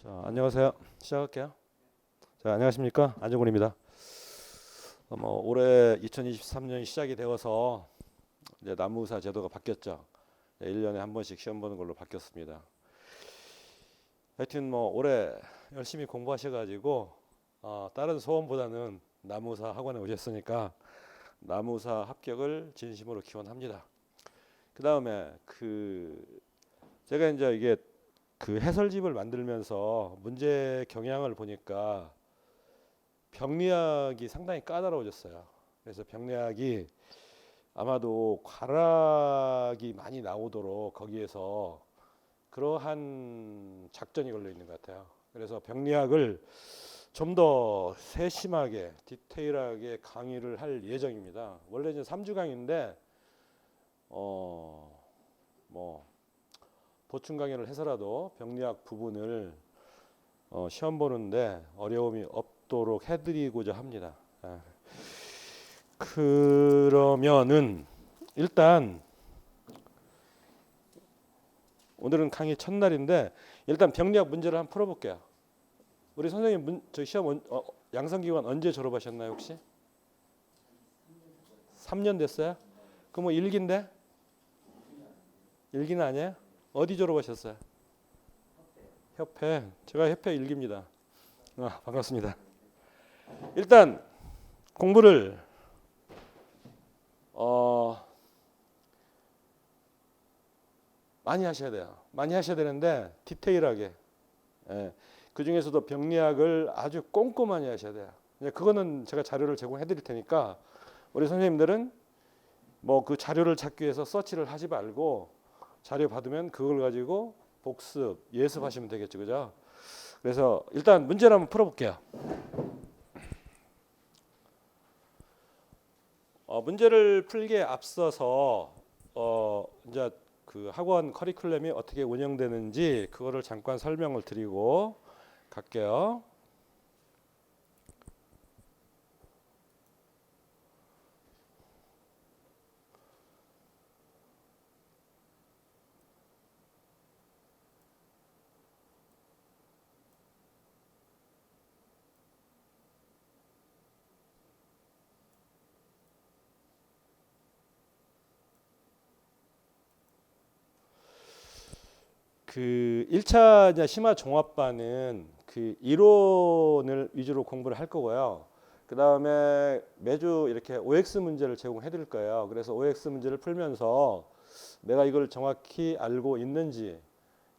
자, 안녕하세요. 시작할게요. 자, 안녕하십니까? 안정훈입니다. 올해 2023년이 시작이 되어서 이제 남무사 제도가 바뀌었죠. 1년에 한 번씩 시험 보는 걸로 바뀌었습니다. 하여튼 올해 열심히 공부하셔가지고 다른 소원보다는 남무사 학원에 오셨으니까 남무사 합격을 진심으로 기원합니다. 그 다음에 제가 이제 이게 해설집을 만들면서 문제 경향을 보니까 병리학이 상당히 까다로워졌어요. 그래서 병리학이 아마도 과락이 많이 나오도록 거기에서 그러한 작전이 걸려 있는 것 같아요. 그래서 병리학을 좀 더 세심하게 디테일하게 강의를 할 예정입니다. 원래 이제 3주 강의인데 보충 강의를 해서라도 병리학 부분을 시험 보는데 어려움이 없도록 해드리고자 합니다. 그러면은 일단 오늘은 강의 첫날인데 일단 병리학 문제를 한번 풀어볼게요. 우리 선생님 저 시험 양성기관 언제 졸업하셨나요 혹시? 3년 됐어요? 그럼 1기인데? 1기는 아니에요? 어디 졸업하셨어요? 협회. 제가 협회 1기입니다. 반갑습니다. 일단 공부를 많이 하셔야 돼요. 많이 하셔야 되는데 디테일하게. 그 중에서도 병리학을 아주 꼼꼼하게 하셔야 돼요. 그거는 제가 자료를 제공해 드릴 테니까 우리 선생님들은 그 자료를 찾기 위해서 서치를 하지 말고 자료 받으면 그걸 가지고 복습, 예습하시면 되겠죠. 그죠? 그래서 일단 문제를 한번 풀어볼게요. 문제를 풀기에 앞서서 이제 학원 커리큘럼이 어떻게 운영되는지 그거를 잠깐 설명을 드리고 갈게요. 그 1차 심화 종합반은 이론을 위주로 공부를 할 거고요. 그 다음에 매주 이렇게 OX 문제를 제공해 드릴 거예요. 그래서 OX 문제를 풀면서 내가 이걸 정확히 알고 있는지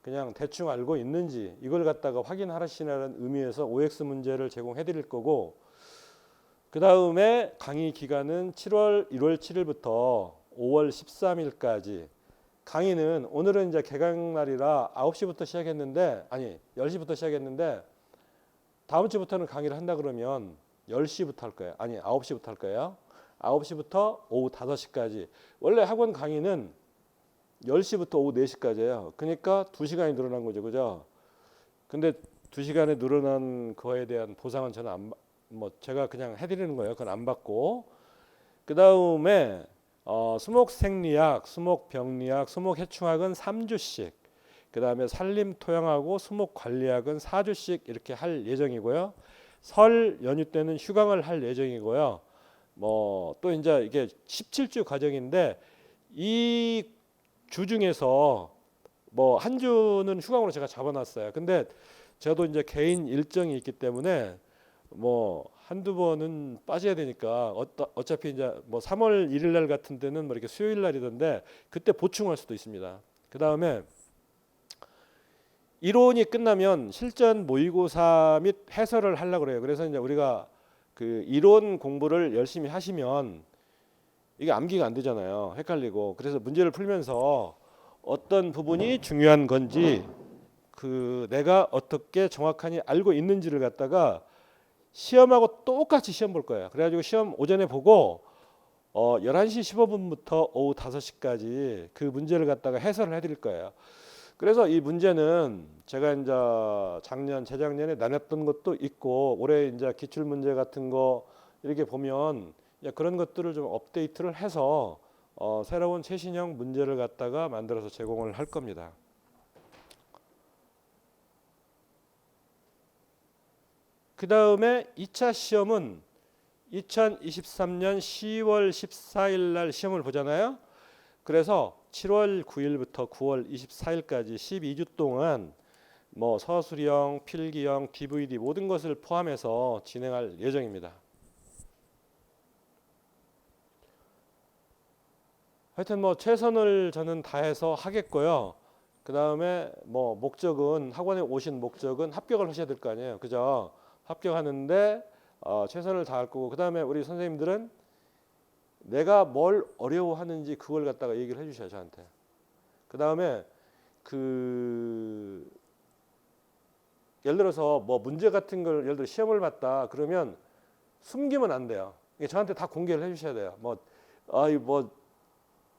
그냥 대충 알고 있는지 이걸 갖다가 확인하시라는 의미에서 OX 문제를 제공해 드릴 거고, 그 다음에 강의 기간은 7월 1월 7일부터 5월 13일까지. 강의는 오늘은 이제 개강 날이라 9시부터 시작했는데 10시부터 시작했는데 다음 주부터는 강의를 한다 그러면 10시부터 할 거예요. 9시부터 할 거예요. 9시부터 오후 5시까지. 원래 학원 강의는 10시부터 오후 4시까지예요. 그러니까 2시간이 늘어난 거죠. 그죠? 근데 2시간에 늘어난 거에 대한 보상은 저는 제가 그냥 해드리는 거예요. 그건 안 받고. 그 다음에 수목생리학, 수목병리학, 수목해충학은 3주씩, 그 다음에 산림토양하고 수목관리학은 4주씩 이렇게 할 예정이고요. 설 연휴 때는 휴강을 할 예정이고요. 또 이제 이게 17주 과정인데 이 주 중에서 한 주는 휴강으로 제가 잡아놨어요. 근데 저도 이제 개인 일정이 있기 때문에 한두 번은 빠져야 되니까 어차피 이제 3월 1일 날 같은 데는 이렇게 수요일 날이던데 그때 보충할 수도 있습니다. 그 다음에 이론이 끝나면 실전 모의고사 및 해설을 하려고 그래요. 그래서 이제 우리가 이론 공부를 열심히 하시면 이게 암기가 안 되잖아요. 헷갈리고. 그래서 문제를 풀면서 어떤 부분이 중요한 건지 내가 어떻게 정확하니 알고 있는지를 갖다가 시험하고 똑같이 시험 볼 거예요. 그래가지고 시험 오전에 보고 11시 15분부터 오후 5시까지 그 문제를 갖다가 해설을 해드릴 거예요. 그래서 이 문제는 제가 이제 재작년에 나눴던 것도 있고 올해 이제 기출 문제 같은 거 이렇게 보면 그런 것들을 좀 업데이트를 해서 새로운 최신형 문제를 갖다가 만들어서 제공을 할 겁니다. 그 다음에 2차 시험은 2023년 10월 14일 날 시험을 보잖아요. 그래서 7월 9일부터 9월 24일까지 12주 동안 뭐 서술형, 필기형, DVD 모든 것을 포함해서 진행할 예정입니다. 하여튼 뭐 최선을 저는 다해서 하겠고요. 그 다음에 뭐 목적은 학원에 오신 목적은 합격을 하셔야 될 거 아니에요. 그죠? 합격하는데 최선을 다할 거고 그 다음에 우리 선생님들은 내가 뭘 어려워하는지 그걸 갖다가 얘기를 해주셔요 저한테. 그 다음에 그 예를 들어서 뭐 문제 같은 걸 예를 들어 시험을 봤다 그러면 숨기면 안 돼요. 이게 저한테 다 공개를 해주셔야 돼요. 뭐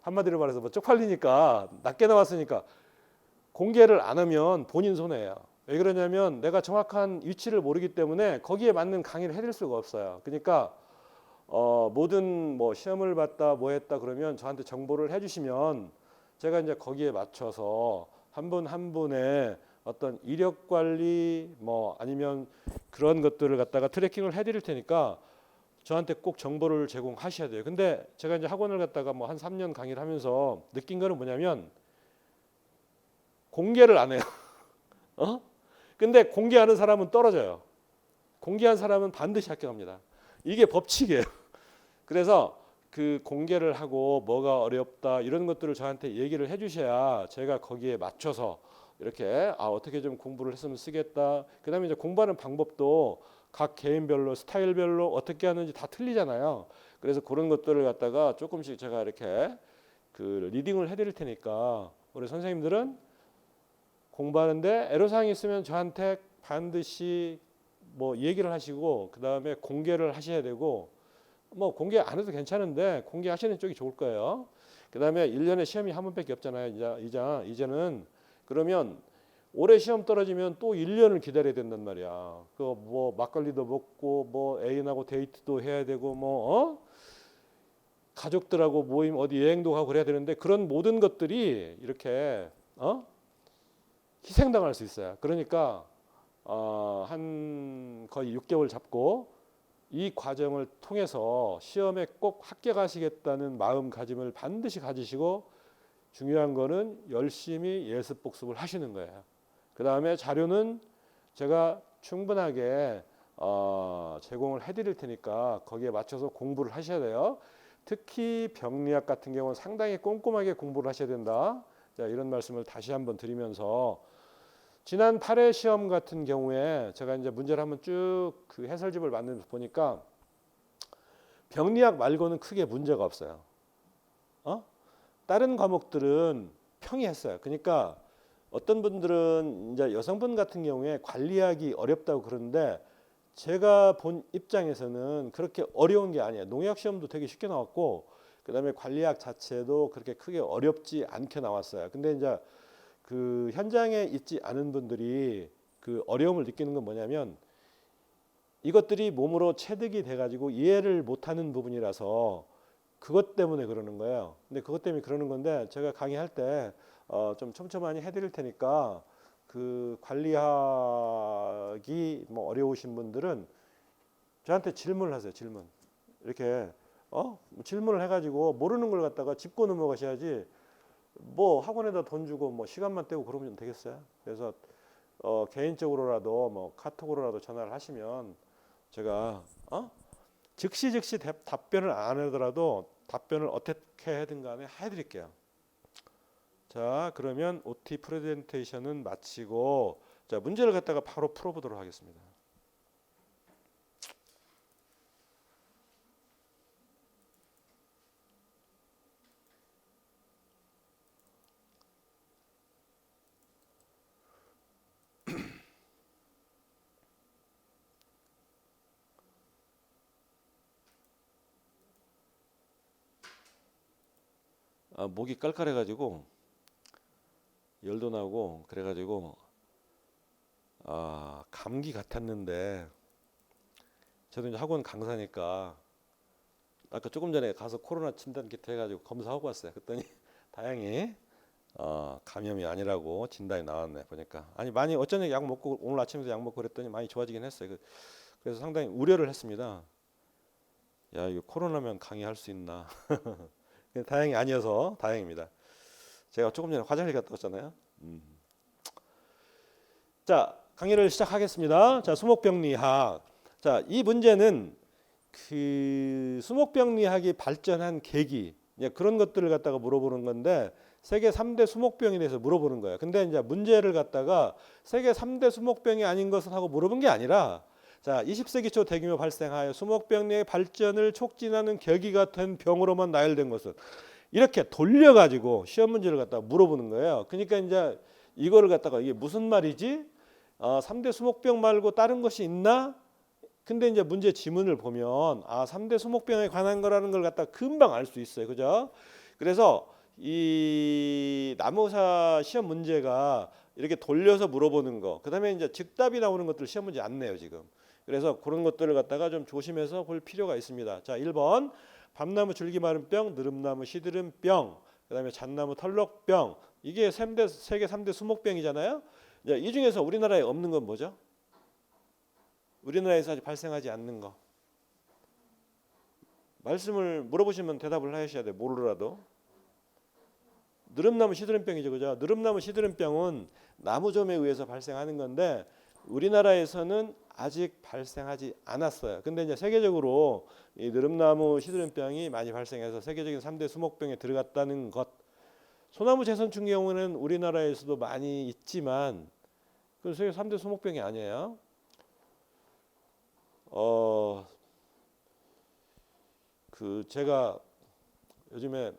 한마디로 말해서 뭐 쪽팔리니까 낮게 나왔으니까 공개를 안 하면 본인 손해예요. 왜 그러냐면 내가 정확한 위치를 모르기 때문에 거기에 맞는 강의를 해드릴 수가 없어요. 그러니까 모든 뭐 시험을 봤다 뭐 했다 그러면 저한테 정보를 해주시면 제가 이제 거기에 맞춰서 한 분 한 분의 어떤 이력 관리 뭐 아니면 그런 것들을 갖다가 트래킹을 해드릴 테니까 저한테 꼭 정보를 제공하셔야 돼요. 근데 제가 이제 학원을 갔다가 뭐 한 3년 강의를 하면서 느낀 거는 뭐냐면 공개를 안 해요. 근데 공개하는 사람은 떨어져요. 공개한 사람은 반드시 합격합니다. 이게 법칙이에요. 그래서 그 공개를 하고 뭐가 어렵다 이런 것들을 저한테 얘기를 해주셔야 제가 거기에 맞춰서 이렇게 어떻게 좀 공부를 했으면 쓰겠다. 그다음에 이제 공부하는 방법도 각 개인별로 스타일별로 어떻게 하는지 다 틀리잖아요. 그래서 그런 것들을 갖다가 조금씩 제가 이렇게 그 리딩을 해드릴 테니까 우리 선생님들은 공부하는데 애로사항이 있으면 저한테 반드시 뭐 얘기를 하시고 그 다음에 공개를 하셔야 되고 뭐 공개 안 해도 괜찮은데 공개하시는 쪽이 좋을 거예요. 그 다음에 1년에 시험이 한 번밖에 없잖아요. 이제는 그러면 올해 시험 떨어지면 또 1년을 기다려야 된단 말이야. 그 뭐 막걸리도 먹고 뭐 애인하고 데이트도 해야 되고 뭐 가족들하고 모임 어디 여행도 가고 그래야 되는데 그런 모든 것들이 이렇게 희생당할 수 있어요. 그러니까 한 거의 6개월 잡고 이 과정을 통해서 시험에 꼭 합격하시겠다는 마음가짐을 반드시 가지시고 중요한 거는 열심히 예습 복습을 하시는 거예요. 그 다음에 자료는 제가 충분하게 제공을 해드릴 테니까 거기에 맞춰서 공부를 하셔야 돼요. 특히 병리학 같은 경우는 상당히 꼼꼼하게 공부를 하셔야 된다. 자, 이런 말씀을 다시 한번 드리면서 지난 8회 시험 같은 경우에 제가 이제 문제를 한번 쭉 그 해설집을 만들면서 보니까 병리학 말고는 크게 문제가 없어요. 다른 과목들은 평이했어요. 그러니까 어떤 분들은 이제 여성분 같은 경우에 관리하기 어렵다고 그러는데 제가 본 입장에서는 그렇게 어려운 게 아니에요. 농약 시험도 되게 쉽게 나왔고 그다음에 관리학 자체도 그렇게 크게 어렵지 않게 나왔어요. 근데 이제 그 현장에 있지 않은 분들이 그 어려움을 느끼는 건 뭐냐면 이것들이 몸으로 체득이 돼가지고 이해를 못하는 부분이라서 그것 때문에 그러는 거예요. 근데 그것 때문에 그러는 건데 제가 강의할 때 좀 촘촘하게 해드릴 테니까 그 관리하기 뭐 어려우신 분들은 저한테 질문을 하세요. 질문 이렇게 질문을 해가지고 모르는 걸 갖다가 짚고 넘어가셔야지 뭐 학원에다 돈 주고 뭐 시간만 떼고 그러면 되겠어요. 그래서 개인적으로라도 뭐 카톡으로라도 전화를 하시면 제가 즉시 답변을 안 하더라도 답변을 어떻게 해든 간에 해드릴게요. 자, 그러면 OT 프레젠테이션은 마치고 자, 문제를 갖다가 바로 풀어보도록 하겠습니다. 목이 깔깔해가지고 열도 나고 그래가지고 감기 같았는데 저도 이제 학원 강사니까 아까 조금 전에 가서 코로나 진단 키트 해가지고 검사하고 왔어요. 그랬더니 다행히 감염이 아니라고 진단이 나왔네 보니까. 아니 많이 어쩌냐 약 먹고 오늘 아침에도 약 먹고 그랬더니 많이 좋아지긴 했어요. 그래서 상당히 우려를 했습니다. 야, 이거 코로나면 강의할 수 있나? 다행히 아니어서 다행입니다. 제가 조금 전에 화장실 갔다 왔잖아요. 자, 강의를 시작하겠습니다. 자, 수목병리학. 자, 이 문제는 그 수목병리학이 발전한 계기, 그런 것들을 갖다가 물어보는 건데 세계 3대 수목병에 대해서 물어보는 거예요. 근데 이제 문제를 갖다가 세계 3대 수목병이 아닌 것은 하고 물어본 게 아니라 자, 20세기 초 대규모 발생하여 수목병리의 발전을 촉진하는 계기가 된 병으로만 나열된 것은 이렇게 돌려가지고 시험 문제를 갖다가 물어보는 거예요. 그러니까 이제 이거를 갖다가 이게 무슨 말이지? 3대 수목병 말고 다른 것이 있나? 근데 이제 문제 지문을 보면 3대 수목병에 관한 거라는 걸 갖다 금방 알 수 있어요. 그죠? 그래서 이 나무사 시험 문제가 이렇게 돌려서 물어보는 거, 그다음에 이제 즉답이 나오는 것들 시험 문제 안 내요, 지금. 그래서 그런 것들을 갖다가 좀 조심해서 볼 필요가 있습니다. 자, 1번 밤나무 줄기 마른 병, 느릅나무 시드름 병, 그다음에 잣나무 털럭병. 이게 세계 3대 수목병이잖아요. 이 중에서 우리나라에 없는 건 뭐죠? 우리나라에서 아직 발생하지 않는 거. 말씀을 물어보시면 대답을 하셔야 돼요. 모르더라도. 느릅나무 시드름병이죠. 그죠? 느릅나무 시드름병은 나무점에 의해서 발생하는 건데 우리나라에서는 아직 발생하지 않았어요. 근데 이제 세계적으로 이 느릅나무 시드름병이 많이 발생해서 세계적인 3대 수목병에 들어갔다는 것. 소나무 재선충 경우는 우리나라에서도 많이 있지만 그 세계 3대 수목병이 아니에요. 그 제가 요즘에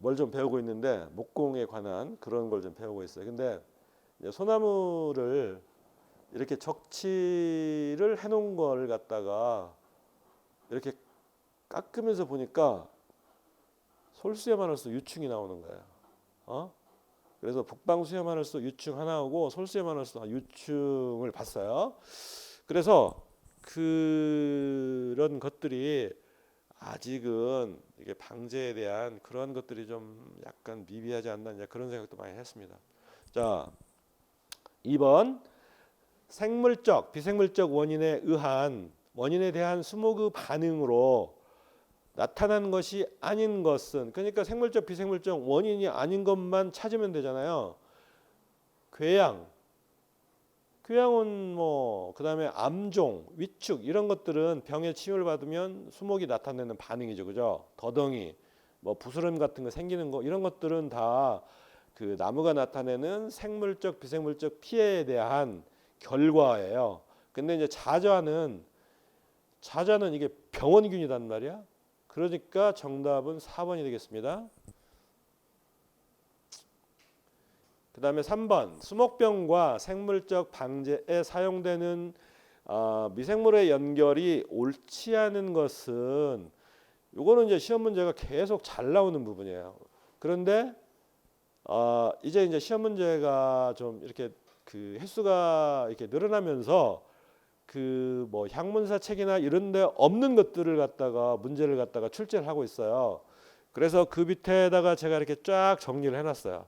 뭘 좀 배우고 있는데 목공에 관한 그런 걸 좀 배우고 있어요. 근데 이제 소나무를 이렇게 적치를 해놓은 걸 갖다가 이렇게 깎으면서 보니까 솔수염 하늘소 유충이 나오는 거예요. 그래서 북방수염 하늘소 유충 하나 오고 솔수염 하늘소 유충을 봤어요. 그래서 그런 것들이 아직은 이게 방제에 대한 그런 것들이 좀 약간 미비하지 않나 이제 그런 생각도 많이 했습니다. 자, 2번 생물적, 비생물적 원인에 의한 원인에 대한 수목의 반응으로 나타난 것이 아닌 것은, 그러니까 생물적, 비생물적 원인이 아닌 것만 찾으면 되잖아요. 궤양은 뭐 그다음에 암종, 위축 이런 것들은 병에 치유를 받으면 수목이 나타내는 반응이죠, 그죠? 더덩이, 뭐 부스럼 같은 거 생기는 거 이런 것들은 다 그 나무가 나타내는 생물적, 비생물적 피해에 대한 결과예요. 근데 이제 자자는 이게 병원균이란 말이야. 그러니까 정답은 4번이 되겠습니다. 그 다음에 3번 수목병과 생물적 방제에 사용되는 미생물의 연결이 옳지 않은 것은, 요거는 이제 시험 문제가 계속 잘 나오는 부분이에요. 그런데 이제 시험 문제가 좀 이렇게 그 횟수가 이렇게 늘어나면서 그 뭐 향문사 책이나 이런 데 없는 것들을 갖다가 문제를 갖다가 출제를 하고 있어요. 그래서 그 밑에다가 제가 이렇게 쫙 정리를 해놨어요.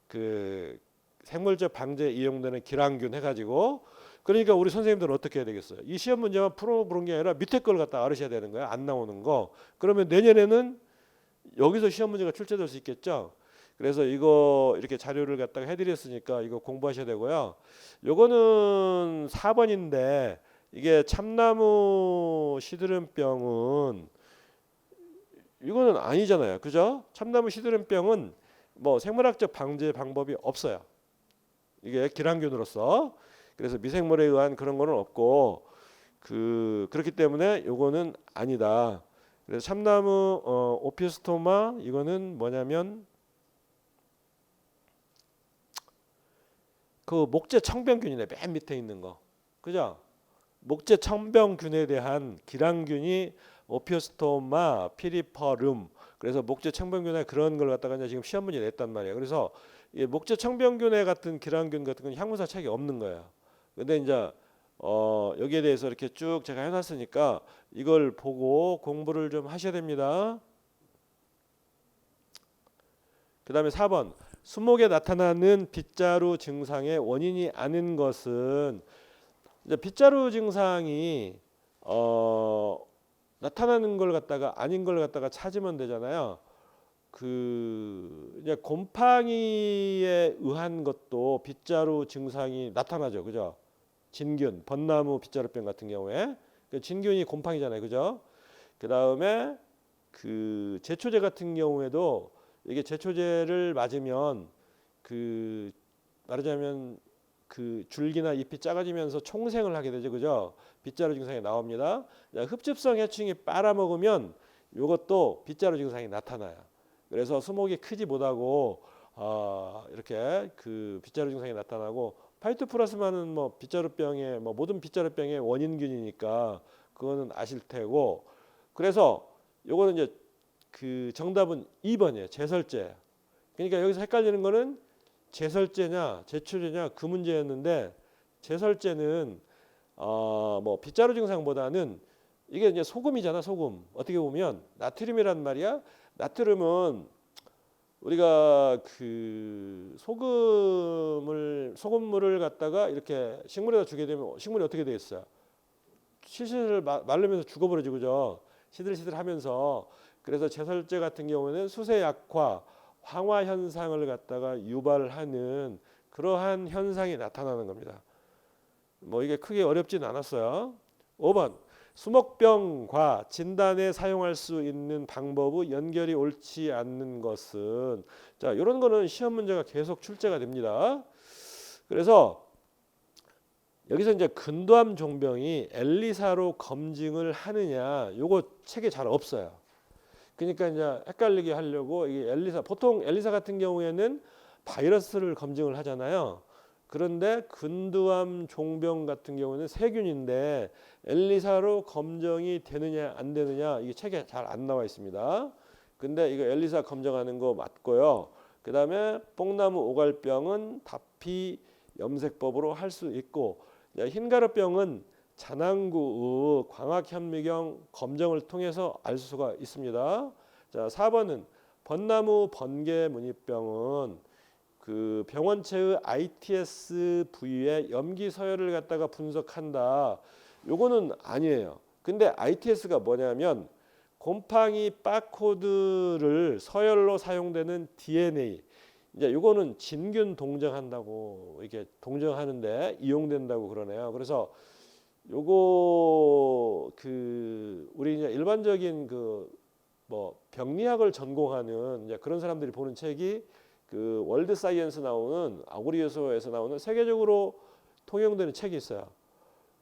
그 생물적 방제에 이용되는 기량균 해가지고. 그러니까 우리 선생님들은 어떻게 해야 되겠어요? 이 시험 문제만 풀어보는 게 아니라 밑에 걸 갖다 알으셔야 되는 거예요. 안 나오는 거. 그러면 내년에는 여기서 시험 문제가 출제될 수 있겠죠. 그래서 이거 이렇게 자료를 갖다가 해드렸으니까 이거 공부하셔야 되고요. 요거는 4번인데 이게 참나무 시드름병은 이거는 아니잖아요. 그죠? 참나무 시드름병은 뭐 생물학적 방제 방법이 없어요. 이게 기량균으로서. 그래서 미생물에 의한 그런 거는 없고 그렇기 때문에 요거는 아니다. 그래서 참나무 오피스토마 이거는 뭐냐면 그 목재 청병균이네. 맨 밑에 있는 거. 그죠? 목재 청병균에 대한 기량균이 오피스토마 피리퍼룸. 그래서 목재 청병균에 그런 걸 갖다가 이제 지금 시험 문제 냈단 말이에요. 그래서 이 목재 청병균에 같은 기량균 같은 건 향문사 책이 없는 거예요. 근데 이제 여기에 대해서 이렇게 쭉 제가 해놨으니까 이걸 보고 공부를 좀 하셔야 됩니다. 그 다음에 4번 수목에 나타나는 빗자루 증상의 원인이 아닌 것은 이제 빗자루 증상이 나타나는 걸 갖다가 아닌 걸 갖다가 찾으면 되잖아요. 그 이제 곰팡이에 의한 것도 빗자루 증상이 나타나죠, 그죠? 진균, 벚나무 빗자루병 같은 경우에 그 진균이 곰팡이잖아요, 그죠? 그 다음에 그 제초제 같은 경우에도 이게 제초제를 맞으면 그 말하자면 그 줄기나 잎이 작아지면서 총생을 하게 되죠, 그죠? 빗자루 증상이 나옵니다. 흡집성 해충이 빨아먹으면 이것도 빗자루 증상이 나타나요. 그래서 수목이 크지 못하고 이렇게 그 빗자루 증상이 나타나고 파이토프라스마는 뭐 빗자루병의 뭐 모든 빗자루병의 원인균이니까 그거는 아실 테고 그래서 요거는 이제 그 정답은 2번이에요. 제설제. 그러니까 여기서 헷갈리는 거는 제설제냐 제초제냐 그 문제였는데 제설제는 뭐 빗자루 증상보다는 이게 이제 소금이잖아 소금. 어떻게 보면 나트륨이란 말이야. 나트륨은 우리가 그 소금물을 갖다가 이렇게 식물에다 주게 되면 식물이 어떻게 되겠어요? 시슬 마르면서 죽어버리죠, 그죠? 시들시들하면서 그래서 제설제 같은 경우는 수세 약화, 황화 현상을 갖다가 유발하는 그러한 현상이 나타나는 겁니다. 뭐 이게 크게 어렵진 않았어요. 5번 수목병과 진단에 사용할 수 있는 방법의 연결이 옳지 않는 것은 자 이런 거는 시험 문제가 계속 출제가 됩니다. 그래서 여기서 이제 근도암 종병이 엘리사로 검증을 하느냐 요거 책에 잘 없어요. 그러니까 이제 헷갈리게 하려고 이게 엘리사 보통 엘리사 같은 경우에는 바이러스를 검증을 하잖아요. 그런데 근두암 종병 같은 경우는 세균인데 엘리사로 검증이 되느냐 안 되느냐 이게 책에 잘 안 나와 있습니다. 근데 이거 엘리사 검증하는 거 맞고요. 그다음에 뽕나무 오갈병은 다피 염색법으로 할 수 있고 흰가루병은 잔항구의 광학현미경 검정을 통해서 알 수가 있습니다. 자, 4번은 벚나무 번개무늬병은 그 병원체의 ITS 부위의 염기 서열을 갖다가 분석한다. 요거는 아니에요. 근데 ITS가 뭐냐면 곰팡이 바코드를 서열로 사용되는 DNA. 이제 요거는 진균 동정한다고 이게 동정하는데 이용된다고 그러네요. 그래서 요거 그 우리 이제 일반적인 그 뭐 병리학을 전공하는 이제 그런 사람들이 보는 책이 그 월드 사이언스 나오는 아고리에서에서 나오는 세계적으로 통용되는 책이 있어요.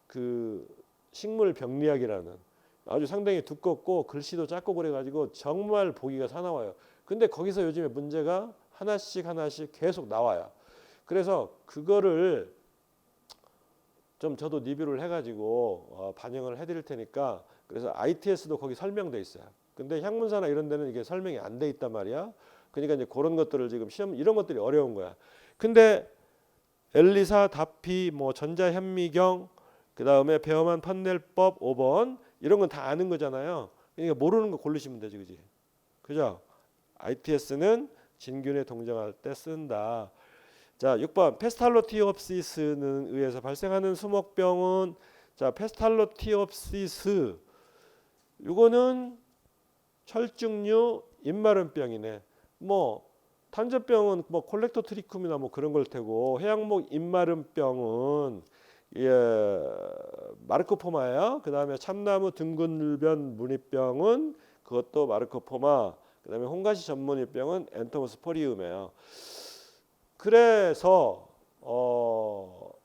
그 식물 병리학이라는 아주 상당히 두껍고 글씨도 작고 그래가지고 정말 보기가 사나워요. 근데 거기서 요즘에 문제가 하나씩 계속 나와요. 그래서 그거를 좀 저도 리뷰를 해가지고 반영을 해드릴 테니까 그래서 ITS도 거기 설명돼 있어요. 근데 향문사나 이런 데는 이게 설명이 안 돼 있단 말이야. 그러니까 이제 그런 것들을 지금 시험 이런 것들이 어려운 거야. 근데 엘리사, 다피, 뭐 전자현미경, 그 다음에 베어만 판넬법 5번 이런 건 다 아는 거잖아요. 그러니까 모르는 거 고르시면 되지, 그지? 그죠? ITS는 진균에 동정할 때 쓴다. 자, 6번 페스탈로티옵시스는 의해서 발생하는 수목병은 자, 페스탈로티옵시스 이거는 철쭉류 입마름병이네. 뭐 탄저병은 뭐 콜렉토트리쿰이나 뭐 그런 걸 테고 해양목 입마름병은 마르코포마예요. 그다음에 참나무 등근불변 무늬병은 그것도 마르코포마. 그다음에 홍가시 전문의병은 엔토모스포리움이에요. 그래서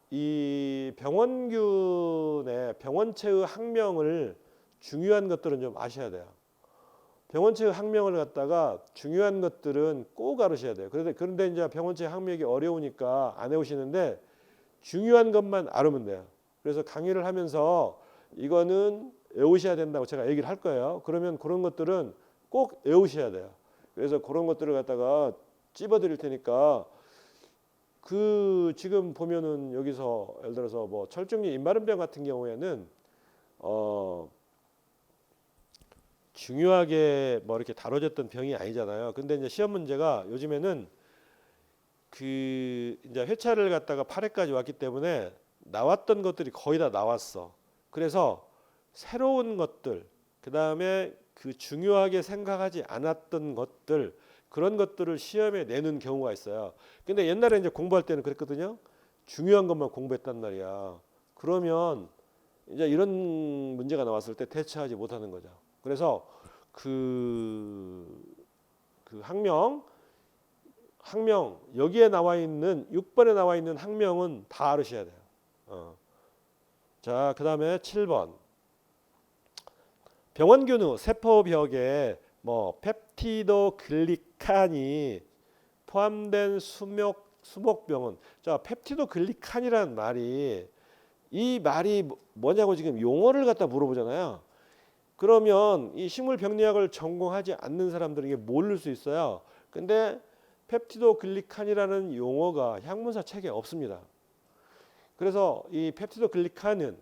이 병원균의 병원체의 학명을 중요한 것들은 좀 아셔야 돼요. 병원체의 학명을 갖다가 중요한 것들은 꼭 알으셔야 돼요. 그런데 이제 병원체 학명이 어려우니까 안 해오시는데 중요한 것만 알으면 돼요. 그래서 강의를 하면서 이거는 외우셔야 된다고 제가 얘기를 할 거예요. 그러면 그런 것들은 꼭 외우셔야 돼요. 그래서 그런 것들을 갖다가 찝어드릴 테니까 그 지금 보면은 여기서 예를 들어서 뭐 철쭉류 입마름병 같은 경우에는 중요하게 뭐 이렇게 다뤄졌던 병이 아니잖아요. 근데 이제 시험 문제가 요즘에는 그 이제 회차를 갖다가 8회까지 왔기 때문에 나왔던 것들이 거의 다 나왔어. 그래서 새로운 것들, 그 다음에 그 중요하게 생각하지 않았던 것들, 그런 것들을 시험에 내는 경우가 있어요. 근데 옛날에 이제 공부할 때는 그랬거든요. 중요한 것만 공부했단 말이야. 그러면 이제 이런 문제가 나왔을 때 대처하지 못하는 거죠. 그래서 그 학명 여기에 나와 있는 6번에 나와 있는 학명은 다 알으셔야 돼요. 자, 그다음에 7번. 병원균의 세포벽에 뭐 펩티도글리칸이 포함된 수목병은, 자, 펩티도글리칸이라는 말이, 이 말이 뭐냐고 지금 용어를 갖다 물어보잖아요. 그러면 이 식물병리학을 전공하지 않는 사람들은 이게 모를 수 있어요. 근데 펩티도글리칸이라는 용어가 학문사 책에 없습니다. 그래서 이 펩티도글리칸은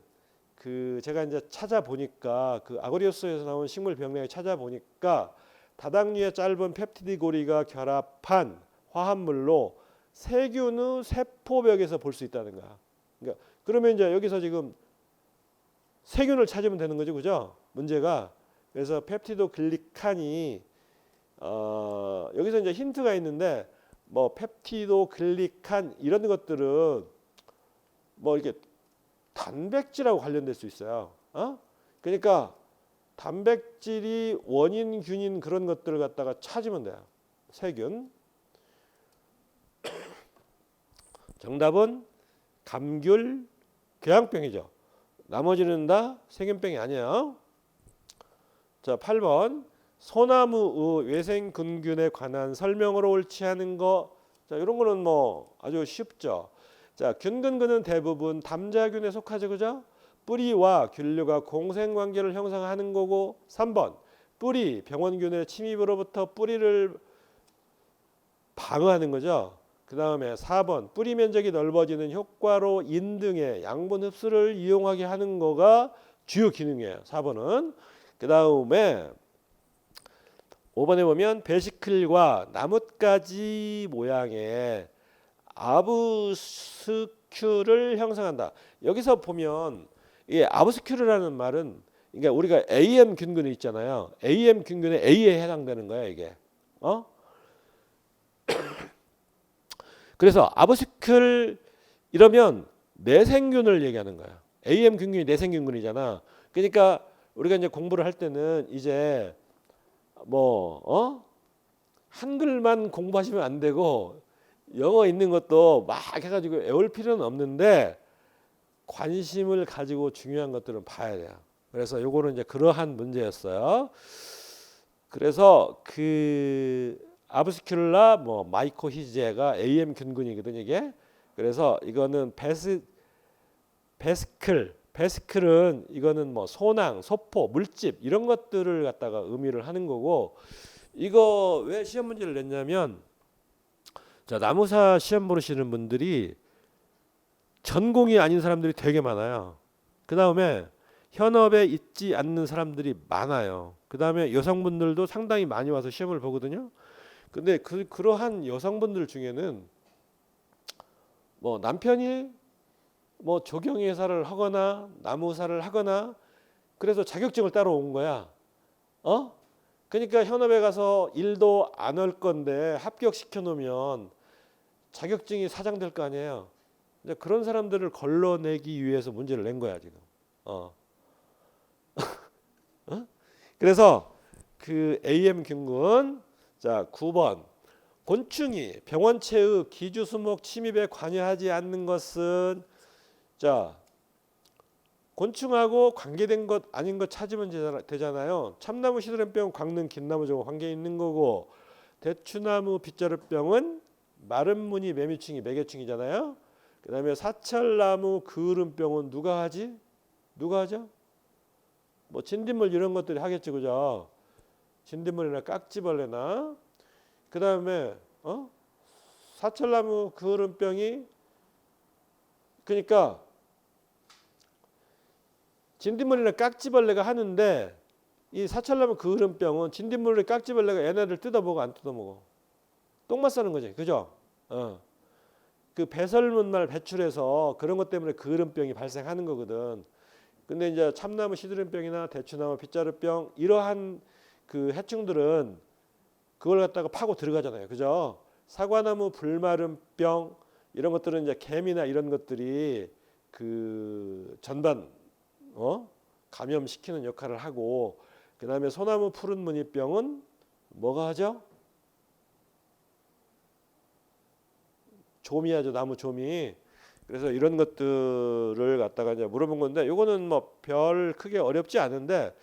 그 제가 이제 찾아보니까 그 아고리오스에서 나온 식물병리학을 찾아보니까 다당류의 짧은 펩티드 고리가 결합한 화합물로 세균의 세포벽에서 볼 수 있다는 거야. 그러니까 그러면 이제 여기서 지금 세균을 찾으면 되는 거죠, 그죠? 문제가. 그래서 펩티도글리칸이 여기서 이제 힌트가 있는데, 뭐 펩티도글리칸 이런 것들은 뭐 이렇게 단백질하고 관련될 수 있어요. 그러니까 단백질이 원인균인 그런 것들을 갖다가 찾으면 돼요. 세균. 정답은 감귤 궤양병이죠. 나머지는 다 세균병이 아니에요. 자, 8번. 소나무의 외생균균에 관한 설명으로 옳지 않은 거. 자, 이런 거는 뭐 아주 쉽죠. 자, 균근근은 대부분 담자균에 속하죠, 그죠? 뿌리와 균류가 공생관계를 형성하는 거고. 3번. 뿌리 병원균의 침입으로부터 뿌리를 방어하는 거죠. 그 다음에 4번. 뿌리 면적이 넓어지는 효과로 인등의 양분 흡수를 이용하게 하는 거가 주요 기능이에요. 4번은. 그 다음에 5번에 보면 베시클과 나뭇가지 모양의 아부스큐를 형성한다. 여기서 보면 이 아부스큐르라는 말은, 그러니까 우리가 AM 균근이 있잖아요. AM 균근의 A에 해당되는 거야, 이게. 그래서 아부스큐르 이러면 내생균을 얘기하는 거야. AM 균균이 내생균이잖아. 그러니까 우리가 이제 공부를 할 때는 이제 뭐 한글만 공부하시면 안 되고 영어 있는 것도 막 해가지고 외울 필요는 없는데 관심을 가지고 중요한 것들은 봐야 돼요. 그래서 요거는 이제 그러한 문제였어요. 그래서 그 아부스큘라 뭐 마이코히제가 AM 균근이거든요, 이게. 그래서 이거는 베스클은 이거는 뭐 소낭, 소포, 물집 이런 것들을 갖다가 의미를 하는 거고. 이거 왜 시험 문제를 냈냐면, 자, 나무사 시험 보시는 분들이 전공이 아닌 사람들이 되게 많아요. 그 다음에 현업에 있지 않는 사람들이 많아요. 그 다음에 여성분들도 상당히 많이 와서 시험을 보거든요. 근데 그러한 여성분들 중에는 뭐 남편이 뭐 조경회사를 하거나 나무사를 하거나 그래서 자격증을 따러 온 거야. 그러니까 현업에 가서 일도 안 할 건데 합격시켜 놓으면 자격증이 사장될 거 아니에요. 이제 그런 사람들을 걸러내기 위해서 문제를 낸 거야, 지금. 그래서 그 AM 균근. 자, 9번. 곤충이 병원체의 기주수목 침입에 관여하지 않는 것은, 자, 곤충하고 관계된 것 아닌 것 찾으면 되잖아요. 참나무 시드름병, 광능, 긴나무저고 관계 있는 거고, 대추나무 빗자루병은 마른 무늬 매미충이 매개충이잖아요. 그 다음에 사철나무 그을음병은 누가 하지? 누가 하죠? 뭐 진딧물 이런 것들이 하겠지, 그죠? 진딧물이나 깍지벌레나. 그 다음에 사철나무 그을음병이, 그러니까 진딧물이나 깍지벌레가 하는데, 이 사철나무 그을음병은 진딧물이나 깍지벌레가 얘네들 뜯어먹어 안 뜯어먹어? 똥만 싸는 거지, 그죠? 그 배설물만 배출해서 그런 것 때문에 그을음병이 발생하는 거거든. 근데 이제 참나무 시드름병이나 대추나무 빗자루병 이러한 그 해충들은 그걸 갖다가 파고 들어가잖아요. 그죠? 사과나무 불마름병 이런 것들은 이제 개미나 이런 것들이 그 전반 감염시키는 역할을 하고, 그다음에 소나무 푸른 무늬병은 뭐가 하죠? 조미하죠. 나무 조미. 그래서 이런 것들을 갖다가 이제 물어본 건데, 요거는 뭐 별 크게 어렵지 않은데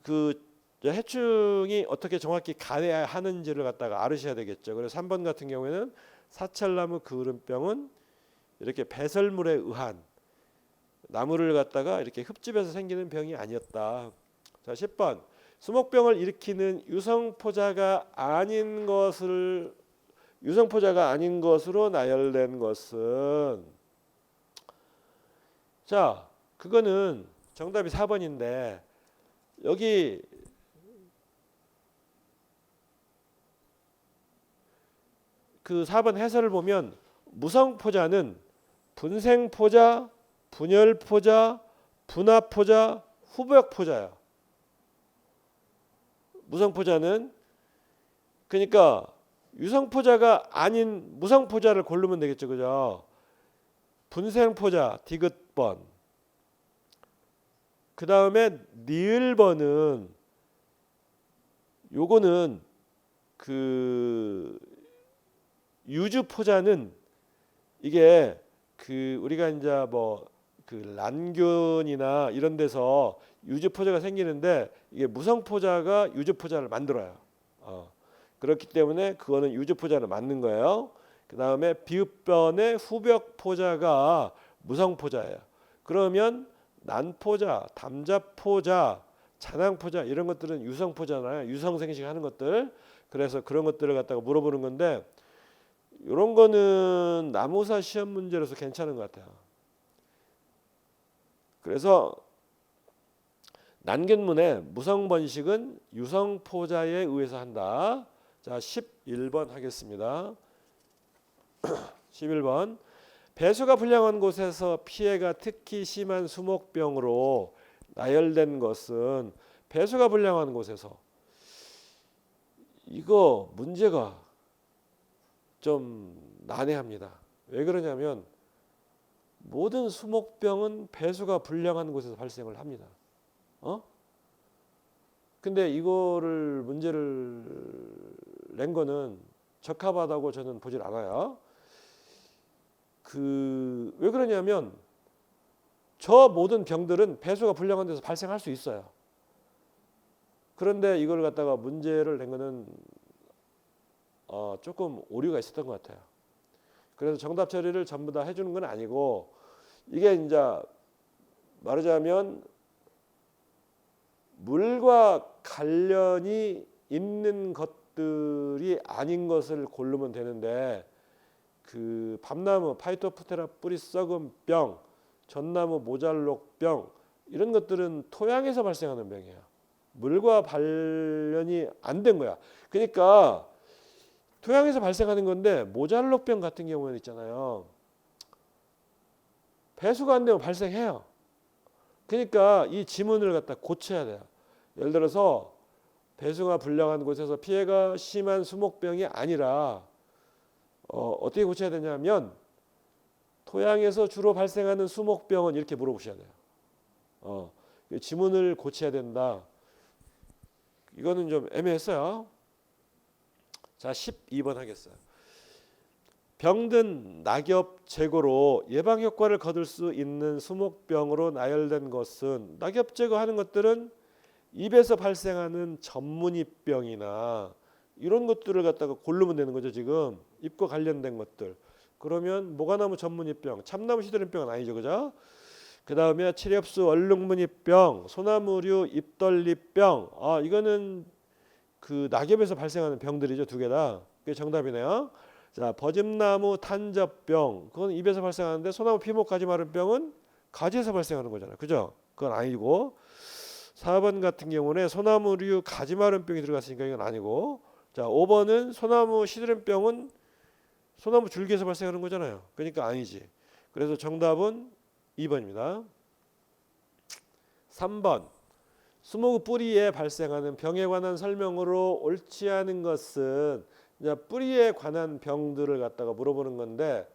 그 해충이 어떻게 정확히 가해야 하는지를 갖다가 알으셔야 되겠죠. 그래서 3번 같은 경우에는 사철나무 그을음병은 이렇게 배설물에 의한 나무를 갖다가 이렇게 흡집해서 생기는 병이 아니었다. 자, 10번 수목병을 일으키는 유성포자가 아닌 것으로 나열된 것은, 자, 그거는 정답이 4번인데 여기 그 4번 해설을 보면 무성포자는 분생포자, 분열포자, 분화포자, 후벽포자야. 무성포자는 그러니까 유성포자가 아닌 무성포자를 고르면 되겠죠. 그죠? 분생포자 디귿번, 그 다음에 니을번은 요거는 그 유주포자는 이게 그 우리가 이제 뭐 그 란균이나 이런 데서 유주포자가 생기는데 이게 무성포자가 유주포자를 만들어요. 그렇기 때문에 그거는 유주포자를 맞는 거예요. 그 다음에 비읍번의 후벽포자가 무성포자예요. 그러면 난포자, 담자포자, 잔앙포자 이런 것들은 유성포자잖아요. 유성생식하는 것들. 그래서 그런 것들을 갖다가 물어보는 건데, 이런 거는 나무사 시험 문제로서 괜찮은 것 같아요. 그래서 난균문의 무성번식은 유성포자에 의해서 한다. 자, 11번 하겠습니다. 11번 배수가 불량한 곳에서 피해가 특히 심한 수목병으로 나열된 것은, 배수가 불량한 곳에서, 이거 문제가 좀 난해합니다. 왜 그러냐면 모든 수목병은 배수가 불량한 곳에서 발생을 합니다. 근데 이거를 문제를 낸 거는 적합하다고 저는 보질 않아요. 왜 그러냐면 저 모든 병들은 배수가 불량한 데서 발생할 수 있어요. 그런데 이걸 갖다가 문제를 낸 거는 조금 오류가 있었던 것 같아요. 그래서 정답 처리를 전부 다 해주는 건 아니고, 이게 이제 말하자면 물과 관련이 있는 것들이 아닌 것을 고르면 되는데, 그 밤나무 파이토프테라 뿌리 썩은 병, 전나무 모잘록병 이런 것들은 토양에서 발생하는 병이에요. 물과 관련이 안 된 거야. 그러니까 토양에서 발생하는 건데, 모잘록병 같은 경우는 있잖아요. 배수가 안 되면 발생해요. 그러니까 이 지문을 갖다 고쳐야 돼요. 예를 들어서 배수가 불량한 곳에서 피해가 심한 수목병이 아니라 어떻게 고쳐야 되냐면, 토양에서 주로 발생하는 수목병은 이렇게 물어보셔야 돼요. 지문을 고쳐야 된다. 이거는 좀 애매했어요. 자, 12번 하겠어요. 병든 낙엽 제거로 예방 효과를 거둘 수 있는 수목병으로 나열된 것은, 낙엽 제거하는 것들은 입에서 발생하는 전문입병이나 이런 것들을 갖다가 고르면 되는 거죠. 지금 입과 관련된 것들. 그러면 모가나무 전문입병, 참나무 시드름병은 아니죠. 그죠? 그 다음에 칠엽수 얼룩무늬병, 소나무류 잎덜리병. 이거는 그 낙엽에서 발생하는 병들이죠. 두 개 다. 그게 정답이네요. 자, 버짐나무 탄저병, 그건 입에서 발생하는데, 소나무 피목 가지 마름병은 가지에서 발생하는 거잖아요. 그죠? 그건 아니고, 4번 같은 경우는 소나무류 가지 마름병이 들어갔으니까 이건 아니고, 자, 5번은 소나무 시드름병은 소나무 줄기에서 발생하는 거잖아요. 그러니까 아니지. 그래서 정답은 2번입니다. 3번. 수목의 뿌리에 발생하는 병에 관한 설명으로 옳지 않은 것은 이제 뿌리에 관한 병들을 갖다가 물어보는 건데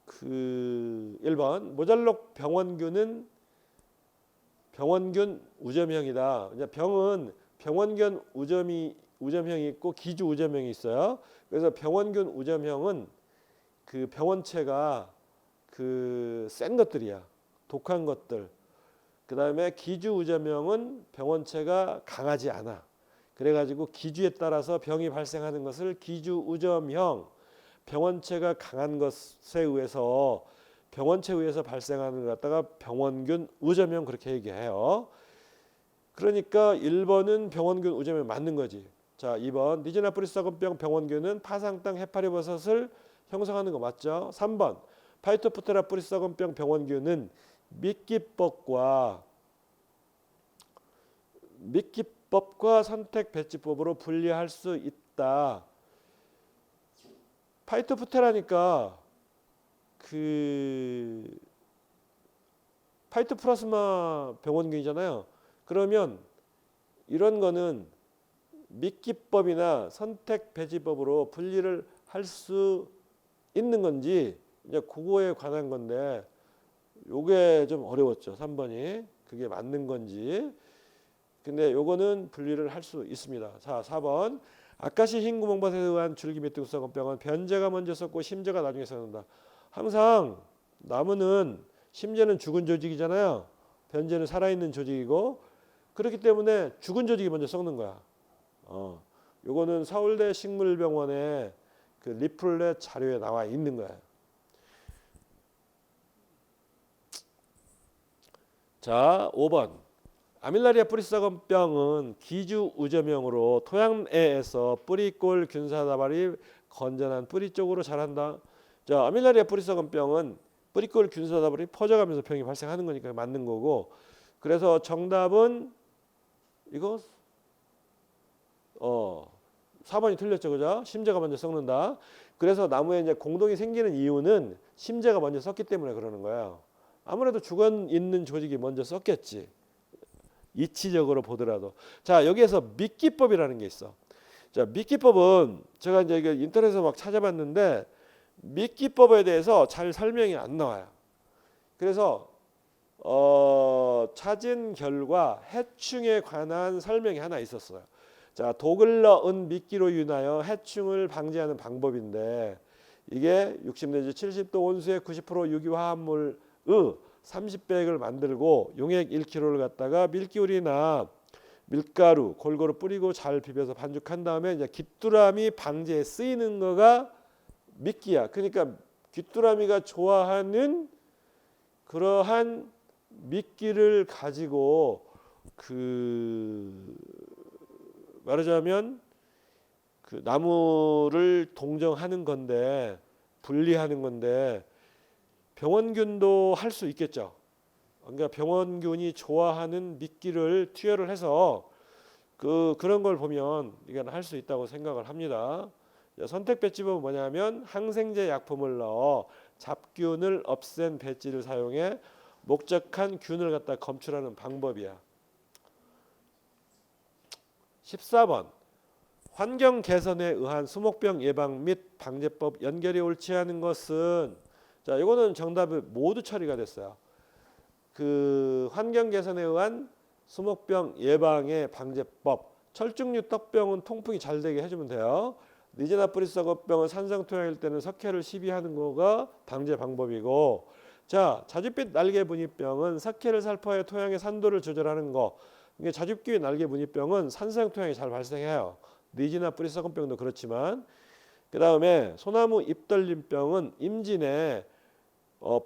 그 1번 모잘록 병원균은 병원균 우점형이다. 이제 병은 병원균 우점형이 있고 기주 우점형이 있어요. 그래서 병원균 우점형은 그 병원체가 그 센 것들이야. 독한 것들. 그다음에 기주 우점형은 병원체가 강하지 않아. 그래가지고 기주에 따라서 병이 발생하는 것을 기주 우점형, 병원체가 강한 것에 의해서 병원체에 의해서 발생하는 것 갖다가 병원균 우점형 그렇게 얘기해요. 그러니까 1번은 병원균 우점형 맞는 거지. 자, 2번 니지나프리사건병 병원균은 파상땅 해파리버섯을 형성하는 거 맞죠? 3번 파이토프테라 뿌리사건병 병원균은 미끼법과 선택 배치법으로 분리할 수 있다. 파이토프테라니까 그 파이토플라스마 병원균이잖아요. 그러면 이런 거는 미끼법이나 선택 배치법으로 분리를 할 수 있는 건지 이제 그거에 관한 건데 요게 좀 어려웠죠. 3번이 그게 맞는 건지. 근데 요거는 분리를 할 수 있습니다. 자, 4번 아카시 흰 구멍밭에 의한 줄기 밑둥사건병은 변제가 먼저 썩고 심재가 나중에 썩는다. 항상 나무는 심재는 죽은 조직이잖아요. 변제는 살아있는 조직이고 그렇기 때문에 죽은 조직이 먼저 썩는 거야. 요거는 서울대 식물병원의 그 리플렛 자료에 나와 있는 거야. 자, 5번 아밀라리아 뿌리사건병은 기주 우점형으로 토양내에서 뿌리꼴 균사다발이 건전한 뿌리 쪽으로 자란다. 자, 아밀라리아 뿌리사건병은 뿌리꼴 균사다발이 퍼져가면서 병이 발생하는 거니까 맞는 거고. 그래서 정답은 이거 4번이 틀렸죠, 그죠? 심재가 먼저 썩는다. 그래서 나무에 이제 공동이 생기는 이유는 심재가 먼저 썩기 때문에 그러는 거예요. 아무래도 죽어 있는 조직이 먼저 썩겠지. 이치적으로 보더라도. 자, 여기에서 미끼법이라는 게 있어. 자, 미끼법은 제가 이제 인터넷에서 막 찾아봤는데 미끼법에 대해서 잘 설명이 안 나와요. 그래서 찾은 결과 해충에 관한 설명이 하나 있었어요. 자, 독을 넣은 미끼로 인하여 해충을 방지하는 방법인데 이게 60 내지 70도 온수에 90% 유기화합물의 30백을 만들고 용액 1kg를 갖다가 밀기울이나 밀가루 골고루 뿌리고 잘 비벼서 반죽한 다음에 이제 귀뚜라미 방제에 쓰이는 거가 미끼야. 그러니까 귀뚜라미가 좋아하는 그러한 미끼를 가지고 말하자면 그 나무를 동정하는 건데 분리하는 건데 병원균도 할 수 있겠죠. 그러니까 병원균이 좋아하는 미끼를 투여를 해서 그런 걸 보면 이건 할 수 있다고 생각을 합니다. 선택 배치법은 뭐냐면 항생제 약품을 넣어 잡균을 없앤 배지를 사용해 목적한 균을 갖다 검출하는 방법이야. 14번 환경 개선에 의한 수목병 예방 및 방제법 연결이 옳지 않은 것은 자, 이거는 정답이 모두 처리가 됐어요. 그 환경 개선에 의한 수목병 예방의 방제법. 철쭉류 떡병은 통풍이 잘 되게 해주면 돼요. 니지나프리사건병은 산성토양일 때는 석회를 시비하는 거가 방제 방법이고, 자, 자줏빛 날개 분이병은 석회를 살포하여 토양의 산도를 조절하는 거. 이게 자줏기의 날개 분이병은 산성토양이 잘 발생해요. 니지나프리사건병도 그렇지만, 그 다음에 소나무 잎떨림병은 임진에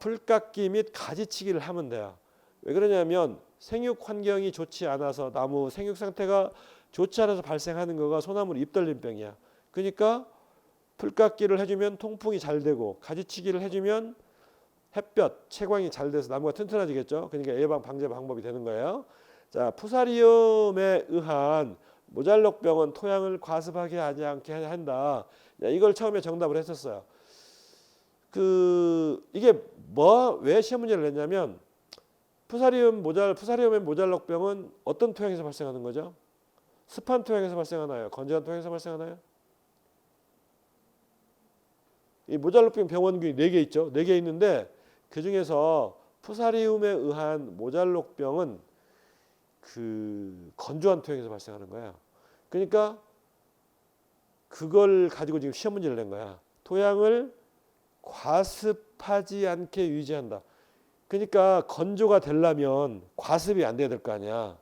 풀깎기 및 가지치기를 하면 돼요. 왜 그러냐면 생육 환경이 좋지 않아서 나무 생육 상태가 좋지 않아서 발생하는 거가 소나무 잎떨림병이야. 그러니까 풀깎기를 해주면 통풍이 잘 되고 가지치기를 해주면 햇볕, 채광이 잘 돼서 나무가 튼튼해지겠죠. 그러니까 예방 방제 방법이 되는 거예요. 자, 푸사리움에 의한 모잘록병은 토양을 과습하게 하지 않게 한다. 이걸 처음에 정답을 했었어요. 이게 왜 시험 문제를 냈냐면 푸사리움의 모잘록병은 어떤 토양에서 발생하는 거죠? 습한 토양에서 발생하나요? 건조한 토양에서 발생하나요? 이 모잘록병 병원균이 4개 있죠. 4개 있는데 그 중에서 푸사리움에 의한 모잘록병은 건조한 토양에서 발생하는 거야. 그러니까 그걸 가지고 지금 시험 문제를 낸 거야. 토양을 과습하지 않게 유지한다. 그러니까 건조가 되려면 과습이 안 돼야 될 거 아니야.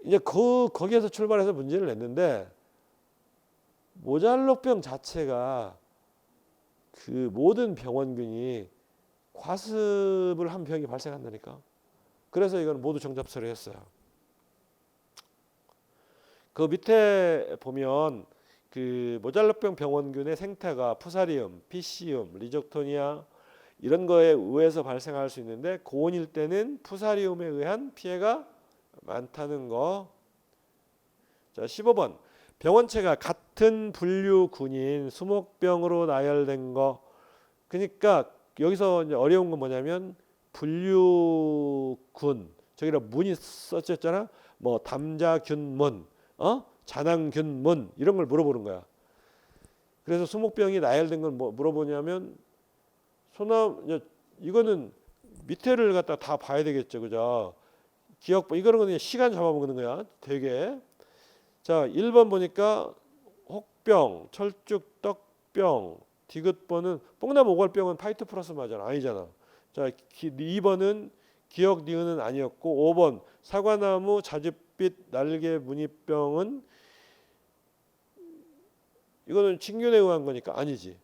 이제 거기에서 출발해서 문제를 냈는데 모잘록병 자체가 모든 병원균이 과습을 한 병이 발생한다니까. 그래서 이건 모두 정답 처리했어요. 그 밑에 보면 모잘록병 병원균의 생태가 푸사리움, 피시움, 리족토니아 이런 거에 의해서 발생할 수 있는데 고온일 때는 푸사리움에 의한 피해가 많다는 거. 자, 15번. 병원체가 같은 분류군인 수목병으로 나열된 거. 그러니까 여기서 이제 어려운 건 뭐냐면 분류군. 저기다 문이 써졌잖아. 뭐 담자균문, 잔황균문 이런 걸 물어보는 거야. 그래서 수목병이 나열된 걸 뭐 물어보냐면 이거는 밑에를 갖다 다 봐야 되겠죠, 그죠? 이거는 그냥 시간 잡아먹는 거야, 되게. 자, 1번 보니까 혹병, 철쭉떡병, 디귿번은 뽕나무 오갈병은 파이토프라스마잖아, 아니잖아. 자, 2번은 기역 니은은 아니었고 5번 사과나무 자줏빛 날개 무늬병은 이거는 진균에 의한 거니까 아니지.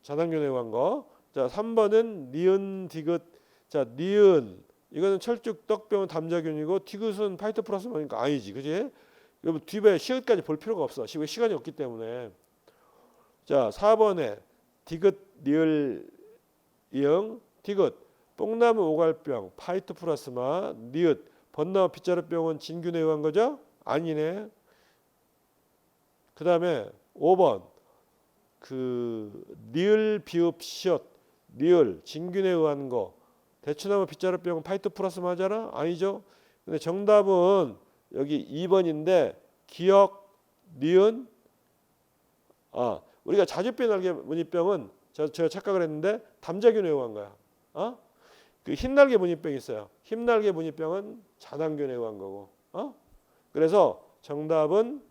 자당균에 의한 거. 자, 3번은 니은 디귿. 자, 니은 이거는 철쭉떡병은 담자균이고 디귿은 파이토프라스마니까 아니지, 그지? 여러분 뒤에 시읒까지 볼 필요가 없어. 시간이 없기 때문에. 자, 4번에 디귿 니을 이응 디귿 뽕나무 오갈병 파이토프라스마 니읒 번나무 빗자루병은 진균에 의한 거죠? 아니네. 그 다음에 5번 니을 비읍 시읒 니을 진균에 의한 거 대추나무 빗자루병은 파이토프라스마잖아? 아니죠? 근데 정답은 여기 2번인데 기역 니은 우리가 자줏빛 날개 무늬병은 제가 착각을 했는데 담자균에 의한 거야. 흰날개 무늬병이 있어요. 흰날개 무늬병은 잔황균에 의한 거고. 그래서 정답은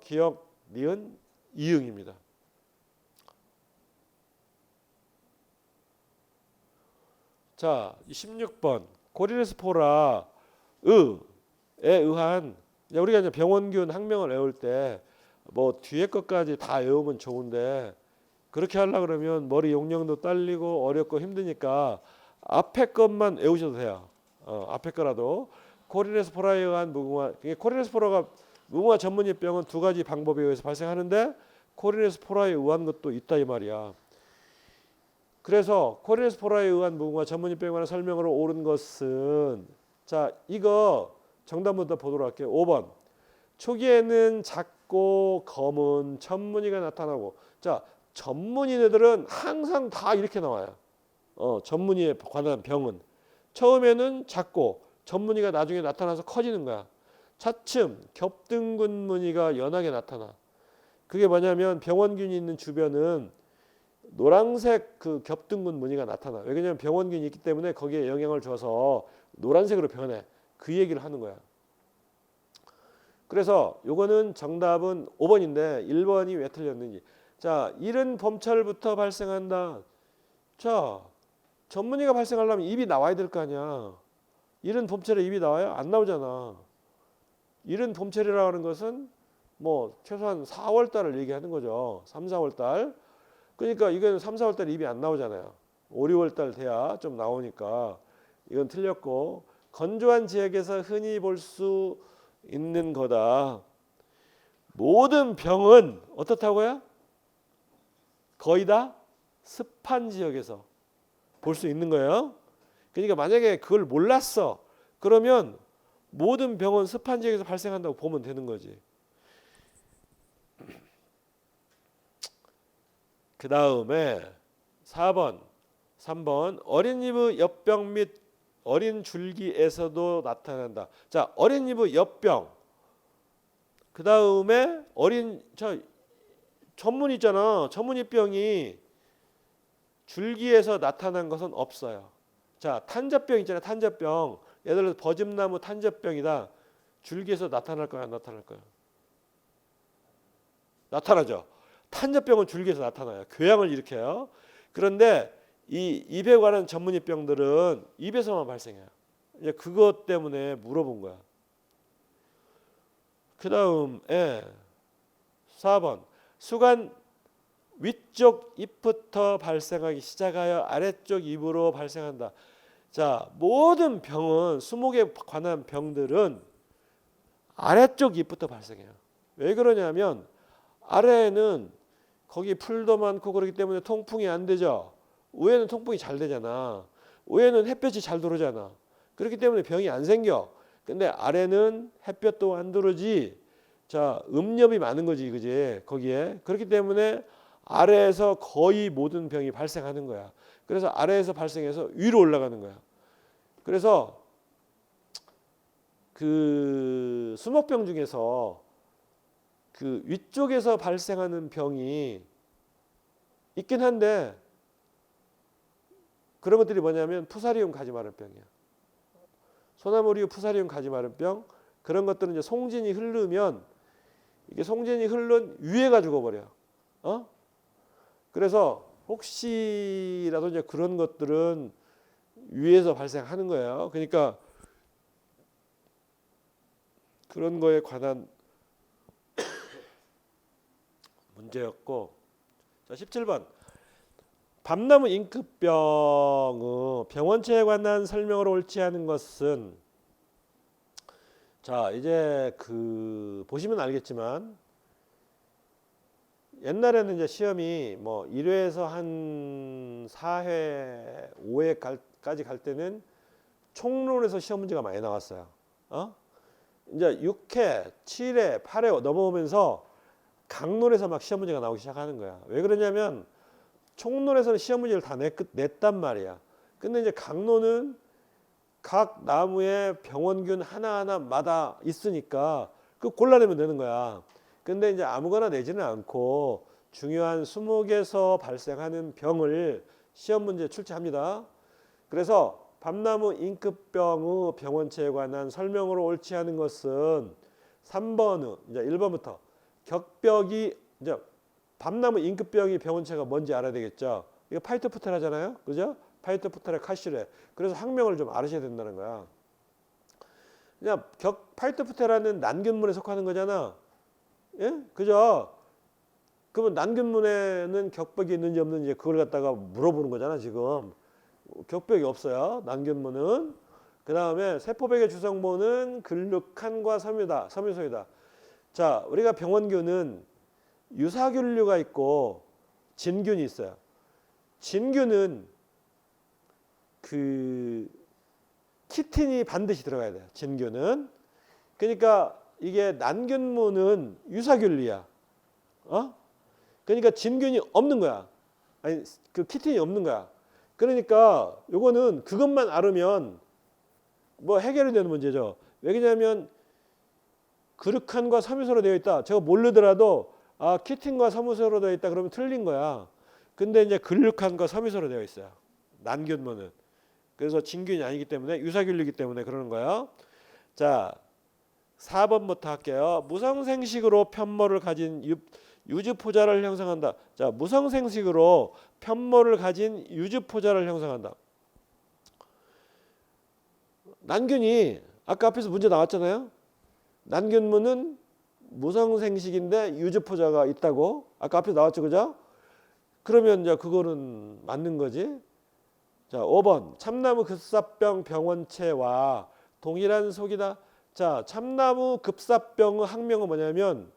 기역 니은 이응입니다. 자, 16번 코리네스포라에 의한 우리가 이제 병원균 학명을 외울 때 뭐 뒤에 것까지 다 외우면 좋은데 그렇게 하려고 그러면 머리 용량도 딸리고 어렵고 힘드니까 앞에 것만 외우셔도 돼요. 앞에 거라도 코리네스포라에 의한 무궁화. 코리네스포라가 무궁화 전문이병은 두 가지 방법에 의해서 발생하는데 코리네스포라에 의한 것도 있다 이 말이야. 그래서 코리네스포라에 의한 무궁화 전문이병에 관한 설명으로 옳은 것은 자 이거 정답부터 보도록 할게요. 5번 초기에는 작고 검은 전무늬가 나타나고 자 전무늬들은 항상 다 이렇게 나와요. 전무늬에 관한 병은 처음에는 작고 전무늬가 나중에 나타나서 커지는 거야. 차츰 겹등근 무늬가 연하게 나타나. 그게 뭐냐면 병원균이 있는 주변은 노란색 겹등근 무늬가 나타나. 왜냐하면 병원균이 있기 때문에 거기에 영향을 줘서 노란색으로 변해. 그 얘기를 하는 거야. 그래서 요거는 정답은 5번인데 1번이 왜 틀렸는지. 자, 이른 봄철부터 발생한다. 자, 전무늬가 발생하려면 잎이 나와야 될 거 아니야. 이른 봄철에 잎이 나와요? 안 나오잖아. 이른 봄철이라고 하는 것은 뭐 최소한 4월 달을 얘기하는 거죠. 3, 4월 달. 그러니까 이건 3, 4월 달에 잎이 안 나오잖아요. 5, 6월 달 돼야 좀 나오니까 이건 틀렸고 건조한 지역에서 흔히 볼 수 있는 거다. 모든 병은 어떻다고요? 거의 다 습한 지역에서 볼 수 있는 거예요. 그러니까 만약에 그걸 몰랐어. 그러면 모든 병은 습한 지역에서 발생한다고 보면 되는 거지. 그 다음에 4번, 3번 어린 이브 엽병 및 어린 줄기에서도 나타난다. 자, 어린 이브 엽병. 그 다음에 어린 전문 있잖아. 전문이병이 줄기에서 나타난 것은 없어요. 자, 탄저병 있잖아요. 탄저병. 예를 들어서 버짐나무 탄저병이다. 줄기에서 나타날 거야, 안 나타날 거야? 나타나죠. 탄저병은 줄기에서 나타나요. 교양을 일으켜요. 그런데 이 입에 관한 전문이병들은 입에서만 발생해요. 이제 그것 때문에 물어본 거야. 그 다음에 4번 수간 위쪽 잎부터 발생하기 시작하여 아래쪽 잎으로 발생한다. 자, 모든 병은 수목에 관한 병들은 아래쪽 잎부터 발생해요. 왜 그러냐면 아래에는 거기 풀도 많고 그렇기 때문에 통풍이 안 되죠. 위에는 통풍이 잘 되잖아. 위에는 햇볕이 잘 들어오잖아. 그렇기 때문에 병이 안 생겨. 근데 아래는 햇볕도 안 들어오지. 자, 음엽이 많은 거지, 그지? 거기에. 그렇기 때문에 아래에서 거의 모든 병이 발생하는 거야. 그래서 아래에서 발생해서 위로 올라가는 거야. 그래서 그 수목병 중에서 그 위쪽에서 발생하는 병이 있긴 한데 그런 것들이 뭐냐면 푸사리움 가지마름병이야. 소나무리우 푸사리움 가지마름병. 그런 것들은 이제 송진이 흐르면 이게 송진이 흐른 위에가 죽어버려. 그래서 혹시라도 이제 그런 것들은 위에서 발생하는 거예요. 그러니까 그런 거에 관한 문제였고. 자, 17번. 밤나무 잉크병의 병원체에 관한 설명으로 옳지 않은 것은, 자, 이제 그 보시면 알겠지만 옛날에는 이제 시험이 뭐 1회에서 한 4회, 5회까지 갈 때는 총론에서 시험 문제가 많이 나왔어요. 이제 6회, 7회, 8회 넘어오면서 강론에서 막 시험 문제가 나오기 시작하는 거야. 왜 그러냐면 총론에서는 시험 문제를 다 냈단 말이야. 근데 이제 강론은 각 나무에 병원균 하나하나마다 있으니까 그 골라내면 되는 거야. 근데 이제 아무거나 내지는 않고 중요한 수목에서 발생하는 병을 시험 문제에 출제합니다. 그래서 밤나무 잉크병의 병원체에 관한 설명으로 옳지 않은 것은 3번의 이제 1번부터 격벽이 이제 밤나무 잉크병이 병원체가 뭔지 알아야 되겠죠. 이거 파이토프테라잖아요. 그죠? 파이토프테라 카시레. 그래서 학명을 좀 알으셔야 된다는 거야. 그냥 파이토프테라는 난균문에 속하는 거잖아. 예? 그죠? 그러면 난균문에는 격벽이 있는지 없는지 그걸 갖다가 물어보는 거잖아, 지금. 격벽이 없어요. 난균문은. 그 다음에 세포백의 주성모는 근육한과 섬유소이다. 자, 우리가 병원균은 유사균류가 있고 진균이 있어요. 진균은 그 키틴이 반드시 들어가야 돼요. 진균은. 그러니까 이게 난균문은 유사균류야. 그러니까 진균이 없는 거야. 아니, 그 키틴이 없는 거야. 그러니까 요거는 그것만 알으면 뭐 해결이 되는 문제죠. 왜냐하면 그룹칸과 섬유소로 되어 있다. 저거 모르더라도 키틴과 섬유소로 되어 있다 그러면 틀린 거야. 근데 이제 근육칸과 섬유소로 되어 있어요. 난균문은. 그래서 진균이 아니기 때문에 유사균류이기 때문에 그러는 거야. 자, 4번부터 할게요. 무성생식으로 편모를 가진 유주포자를 형성한다. 자, 무성생식으로 편모를 가진 유주포자를 형성한다. 난균이 아까 앞에서 문제 나왔잖아요. 난균문은 무성생식인데 유주포자가 있다고 아까 앞에 나왔죠, 그죠? 그러면 이제 그거는 맞는 거지. 자, 5번 참나무 급사병 병원체와 동일한 속이다. 자, 참나무 급사병의 학명은 뭐냐면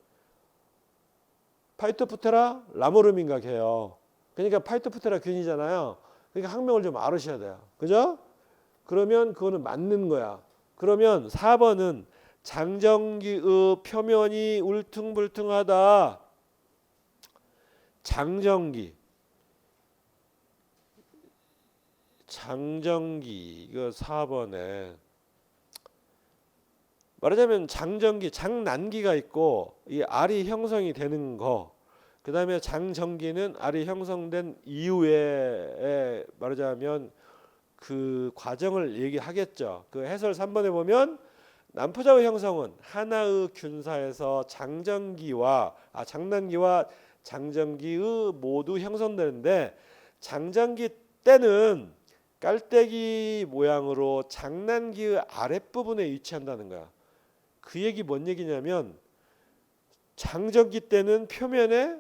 파이토프테라 라모름인가 걔요. 그러니까 파이토프테라 균이잖아요. 그러니까 학명을 좀 알으셔야 돼요. 그죠? 그러면 그거는 맞는 거야. 그러면 4번은 장전기의 표면이 울퉁불퉁하다. 장전기 이거 4번에 말하자면 장전기, 장난기가 있고 이 알이 형성이 되는 거. 그 다음에 장전기는 알이 형성된 이후에 말하자면 그 과정을 얘기하겠죠. 그 해설 3번에 보면 난포자의 형성은 하나의 균사에서 장난기와 장전기의 모두 형성되는데 장전기 때는 깔때기 모양으로 장난기의 아랫부분에 위치한다는 거야. 그 얘기 뭔 얘기냐면 장전기 때는 표면에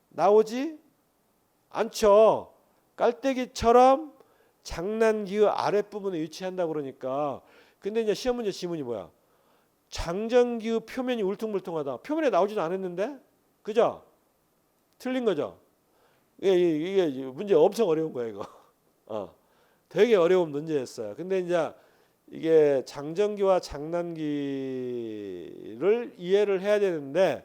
나오지 않죠. 깔때기처럼 장난기의 아랫부분에 위치한다고 그러니까. 근데 이제 시험 문제 지문이 뭐야? 장전기의 표면이 울퉁불퉁하다. 표면에 나오지도 않았는데? 그죠? 틀린 거죠? 이게 문제 엄청 어려운 거야 이거. 되게 어려운 문제였어요. 근데 이제 이게 장전기와 장난기를 이해를 해야 되는데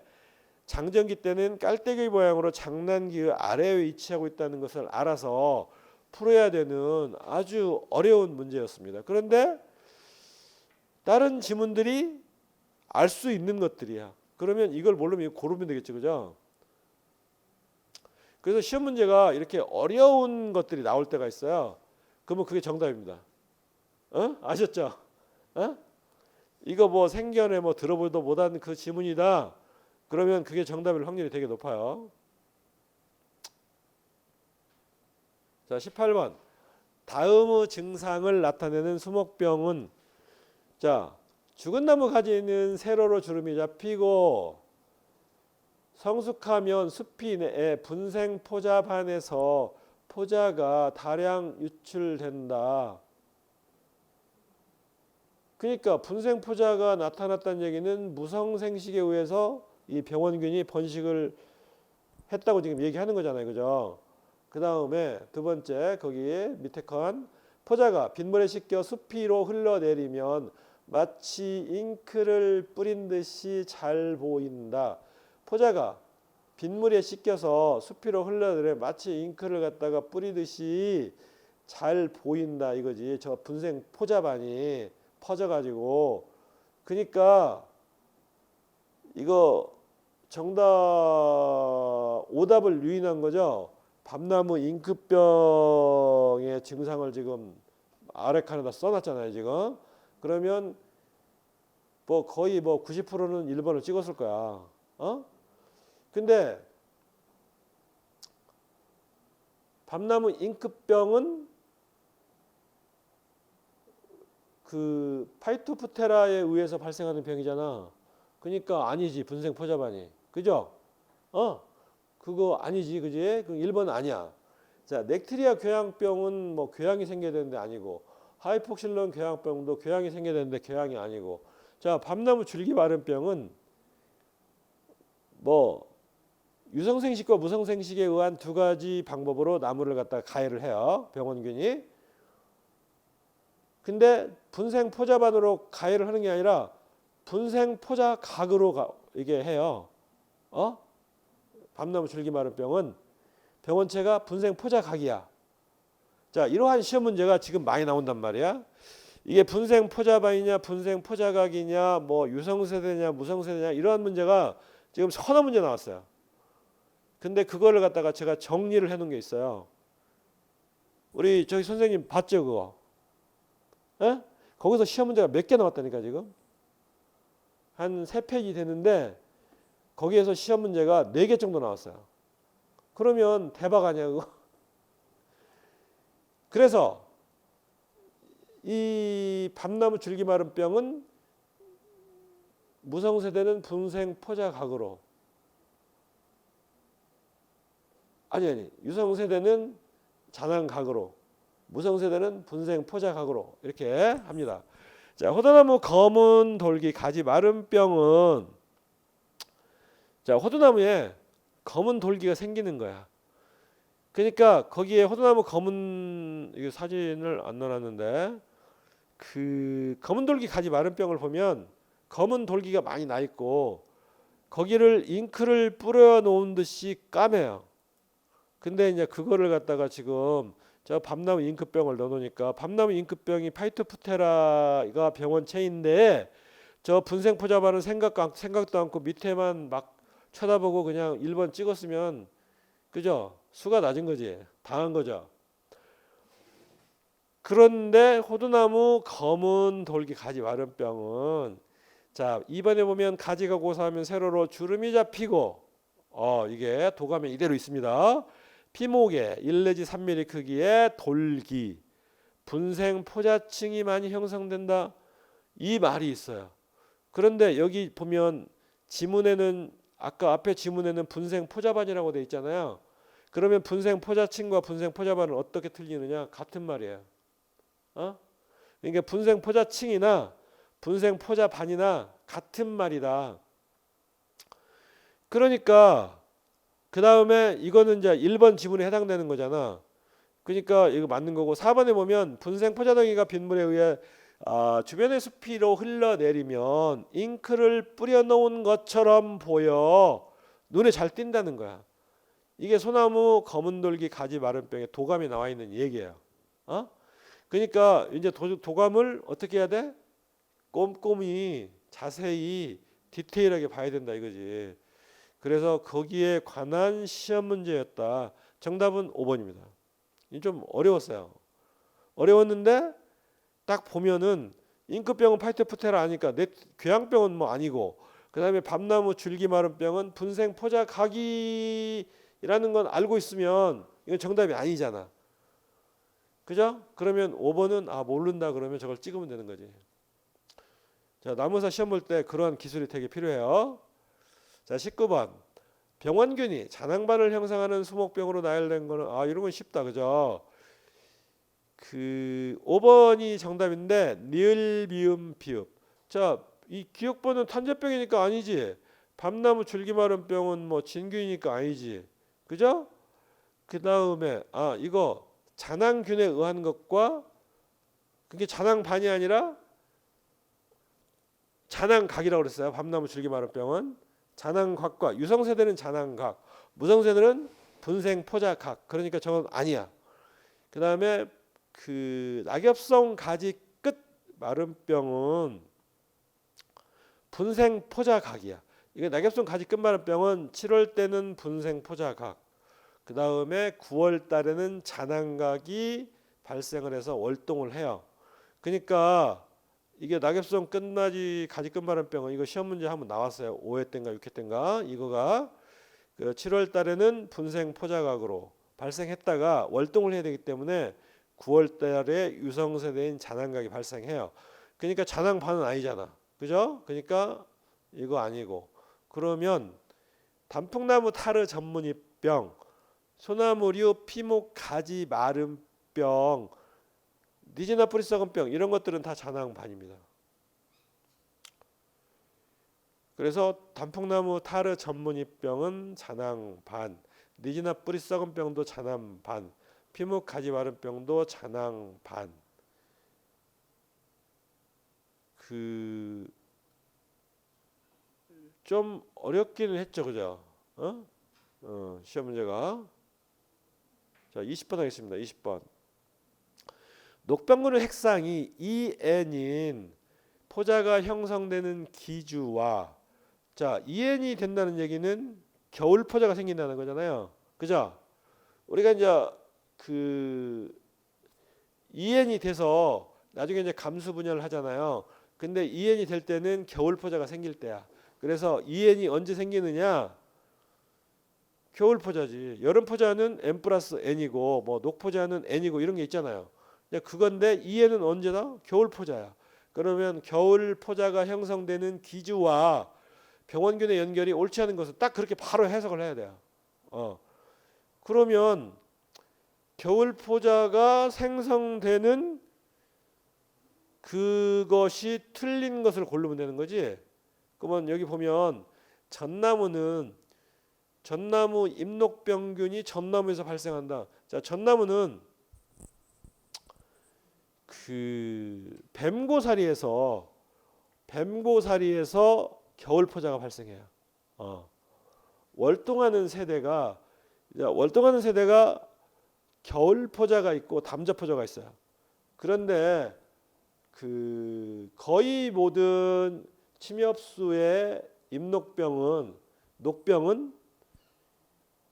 장전기 때는 깔때기 모양으로 장난기의 아래에 위치하고 있다는 것을 알아서 풀어야 되는 아주 어려운 문제였습니다. 그런데 다른 지문들이 알 수 있는 것들이야. 그러면 이걸 모르면 고르면 되겠죠, 그죠? 그래서 시험 문제가 이렇게 어려운 것들이 나올 때가 있어요. 그러면 그게 정답입니다. 아셨죠? 이거 뭐 생견에 뭐 들어보도 못한 그 지문이다. 그러면 그게 정답일 확률이 되게 높아요. 자, 18번. 다음의 증상을 나타내는 수목병은 자, 죽은 나무 가지는 세로로 주름이 잡히고 성숙하면 숲이 내에 분생 포자반에서 포자가 다량 유출된다. 그러니까 분생 포자가 나타났다는 얘기는 무성생식에 의해서 이 병원균이 번식을 했다고 지금 얘기하는 거잖아요, 그죠? 그 다음에 두 번째 거기 밑에 건 포자가 빗물에 씻겨 수피로 흘러내리면 마치 잉크를 뿌린 듯이 잘 보인다. 포자가 빗물에 씻겨서 수피로 흘러내려 마치 잉크를 갖다가 뿌리듯이 잘 보인다 이거지. 저 분생 포자반이 퍼져가지고. 그러니까 이거 정답 오답을 유인한 거죠. 밤나무 잉크병의 증상을 지금 아래 칸에다 써놨잖아요 지금. 그러면 뭐 거의 뭐 90%는 1번을 찍었을 거야. 근데 밤나무 잉크병은 그 파이토프테라에 의해서 발생하는 병이잖아. 그러니까 아니지 분생 포자반이. 그죠? 그거 아니지, 그지? 그 1번 아니야. 자, 넥트리아 궤양병은 뭐 궤양이 생겨야 되는데 아니고, 하이폭실론 궤양병도 궤양이 생겨야 되는데 궤양이 아니고. 자, 밤나무 줄기 마른병은 뭐 유성생식과 무성생식에 의한 두 가지 방법으로 나무를 갖다가 가해를 해요. 병원균이. 근데 분생 포자반으로 가해를 하는 게 아니라 분생 포자각으로 이게 해요. 밤나무 줄기 마른 병은 병원체가 분생 포자각이야. 자, 이러한 시험 문제가 지금 많이 나온단 말이야. 이게 분생 포자반이냐 분생 포자각이냐 뭐 유성세대냐 무성세대냐 이러한 문제가 지금 서너 문제 나왔어요. 근데 그거를 갖다가 제가 정리를 해놓은 게 있어요. 우리 저기 선생님 봤죠 그거? 거기서 시험 문제가 몇 개 나왔다니까 지금? 한 3페이지 되는데 거기에서 시험 문제가 4개 정도 나왔어요. 그러면 대박 아니야 그거? 그래서 이 밤나무 줄기 마른 병은 무성세대는 분생 포자각으로 아니 유성세대는 잔황각으로 무성세대는 분생 포자각으로 이렇게 합니다. 자, 호두나무 검은 돌기 가지 마른 병은 자, 호두나무에 검은 돌기가 생기는 거야. 그러니까 거기에 호두나무 검은 이거 사진을 안 넣어놨는데 그 검은 돌기 가지 마른 병을 보면 검은 돌기가 많이 나 있고 거기를 잉크를 뿌려 놓은 듯이 까매요. 근데 이제 그거를 갖다가 지금 저 밤나무 잉크병을 넣어 놓으니까 밤나무 잉크병이 파이토프테라가 병원체인데 저 분생포자반은 생각도 않고 밑에만 막 쳐다보고 그냥 1번 찍었으면 그죠? 수가 낮은 거지. 당한 거죠. 그런데 호두나무 검은 돌기 가지 마른 병은 자 2번에 보면 가지가 고사하면 세로로 주름이 잡히고 이게 도감에 이대로 있습니다. 피목에 1 내지 3mm 크기의 돌기 분생 포자층이 많이 형성된다. 이 말이 있어요. 그런데 여기 보면 지문에는 아까 앞에 지문에는 분생 포자반이라고 돼 있잖아요. 그러면 분생 포자층과 분생 포자반은 어떻게 틀리느냐? 같은 말이에요. 그러니까 분생 포자층이나 분생 포자반이나 같은 말이다. 그러니까 그 다음에 이거는 이제 1번 지문에 해당되는 거잖아. 그러니까 이거 맞는 거고 4번에 보면 분생 포자덩이가 빗물에 의해 주변의 수피로 흘러내리면 잉크를 뿌려 놓은 것처럼 보여 눈에 잘 띈다는 거야. 이게 소나무 검은돌기 가지 마른병에 도감이 나와 있는 얘기예요. 그러니까 이제 도감을 어떻게 해야 돼? 꼼꼼히 자세히 디테일하게 봐야 된다 이거지. 그래서 거기에 관한 시험 문제였다. 정답은 5번입니다. 좀 어려웠어요. 어려웠는데 딱 보면은 잉크병은 파이토프테라 아니까 궤양병은 뭐 아니고 그 다음에 밤나무 줄기 마른 병은 분생 포자 각이라는 건 알고 있으면 이건 정답이 아니잖아. 그죠? 그러면 5번은 모른다 그러면 저걸 찍으면 되는 거지. 자, 나무사 시험 볼 때 그런 기술이 되게 필요해요. 자, 19번. 병원균이 잔황반을 형성하는 수목병으로 나열된 거는 이런 건 쉽다. 그죠? 그 5번이 정답인데 니을 미음 비읍. 자, 이 기역번은 탄저병이니까 아니지. 밤나무 줄기 마른 병은 뭐 진균이니까 아니지. 그죠? 그다음에 이거 잔황균에 의한 것과 그게 잔황반이 아니라 잔황각이라고 그랬어요. 밤나무 줄기 마른 병은 잔황각과 유성세대는 잔황각, 무성세대는 분생포자각. 그러니까 저건 아니야. 그다음에 그 낙엽성 가지 끝 마른 병은 분생포자각이야. 이게 낙엽성 가지 끝 마른 병은 7월 때는 분생포자각. 그다음에 9월 달에는 잔황각이 발생을 해서 월동을 해요. 그러니까 이게 낙엽성 끝나지 가지 끝마른 병은 이거 시험 문제 한번 나왔어요. 5회 때인가 6회 때인가 이거가 그 7월 달에는 분생 포자각으로 발생했다가 월동을 해야 되기 때문에 9월 달에 유성세대인 잔황각이 발생해요. 그러니까 잔황반은 아니잖아. 그죠? 그러니까 이거 아니고 그러면 단풍나무 타르 전문이병, 소나무류 피목 가지 마름병, 니지나 뿌리 썩은 병 이런 것들은 다 잔황반입니다. 그래서 단풍나무 타르 전문이병은 잔황반, 니지나 뿌리 썩은 병도 잔황반, 피목 가지 마른 병도 잔황반. 그 좀 어렵기는 했죠, 그죠? 시험 문제가. 자, 20번 하겠습니다. 20번. 녹병근의 핵상이 EN인 포자가 형성되는 기주와 자, EN이 된다는 얘기는 겨울 포자가 생긴다는 거잖아요. 그죠? 우리가 이제 그 EN이 돼서 나중에 이제 감수 분열을 하잖아요. 근데 EN이 될 때는 겨울 포자가 생길 때야. 그래서 EN이 언제 생기느냐? 겨울 포자지. 여름 포자는 N 플러스 N이고 뭐 녹포자는 N이고 이런 게 있잖아요. 그건데 EN은 언제나 겨울 포자야. 그러면 겨울 포자가 형성되는 기주와 병원균의 연결이 옳지 않은 것은 딱 그렇게 바로 해석을 해야 돼요. 그러면 겨울 포자가 생성되는 그것이 틀린 것을 고르면 되는 거지. 그러면 여기 보면 전나무 잎녹병균이 전나무에서 발생한다. 자, 전나무는 그 뱀고사리에서 겨울 포자가 발생해요. 월동하는 세대가 겨울 포자가 있고 담자 포자가 있어요. 그런데 그 거의 모든 침엽수의 녹병은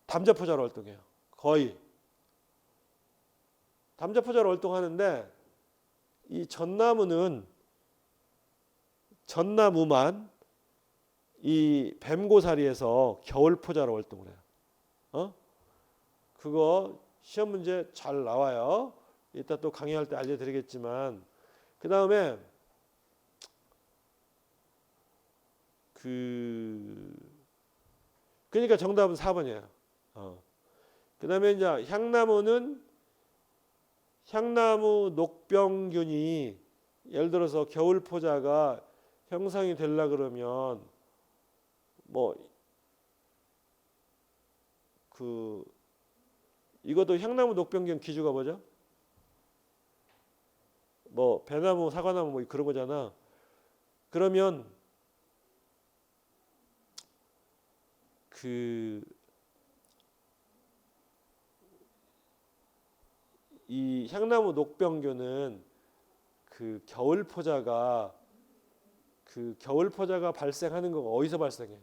담자 포자로 활동해요. 거의 담자 포자로 활동하는데 이 전나무만 이 뱀고사리에서 겨울 포자로 활동을 해요. 그거 시험 문제 잘 나와요. 이따 또 강의할 때 알려드리겠지만, 그 다음에 그러니까 정답은 4번이에요. 그 다음에 이제 향나무 녹병균이 예를 들어서 겨울 포자가 형성이 되려 그러면 이것도 향나무 녹병균 기주가 뭐죠? 배나무, 사과나무 그런 거잖아. 그러면 이 향나무 녹병균은 겨울 포자가 발생하는 거 어디서 발생해?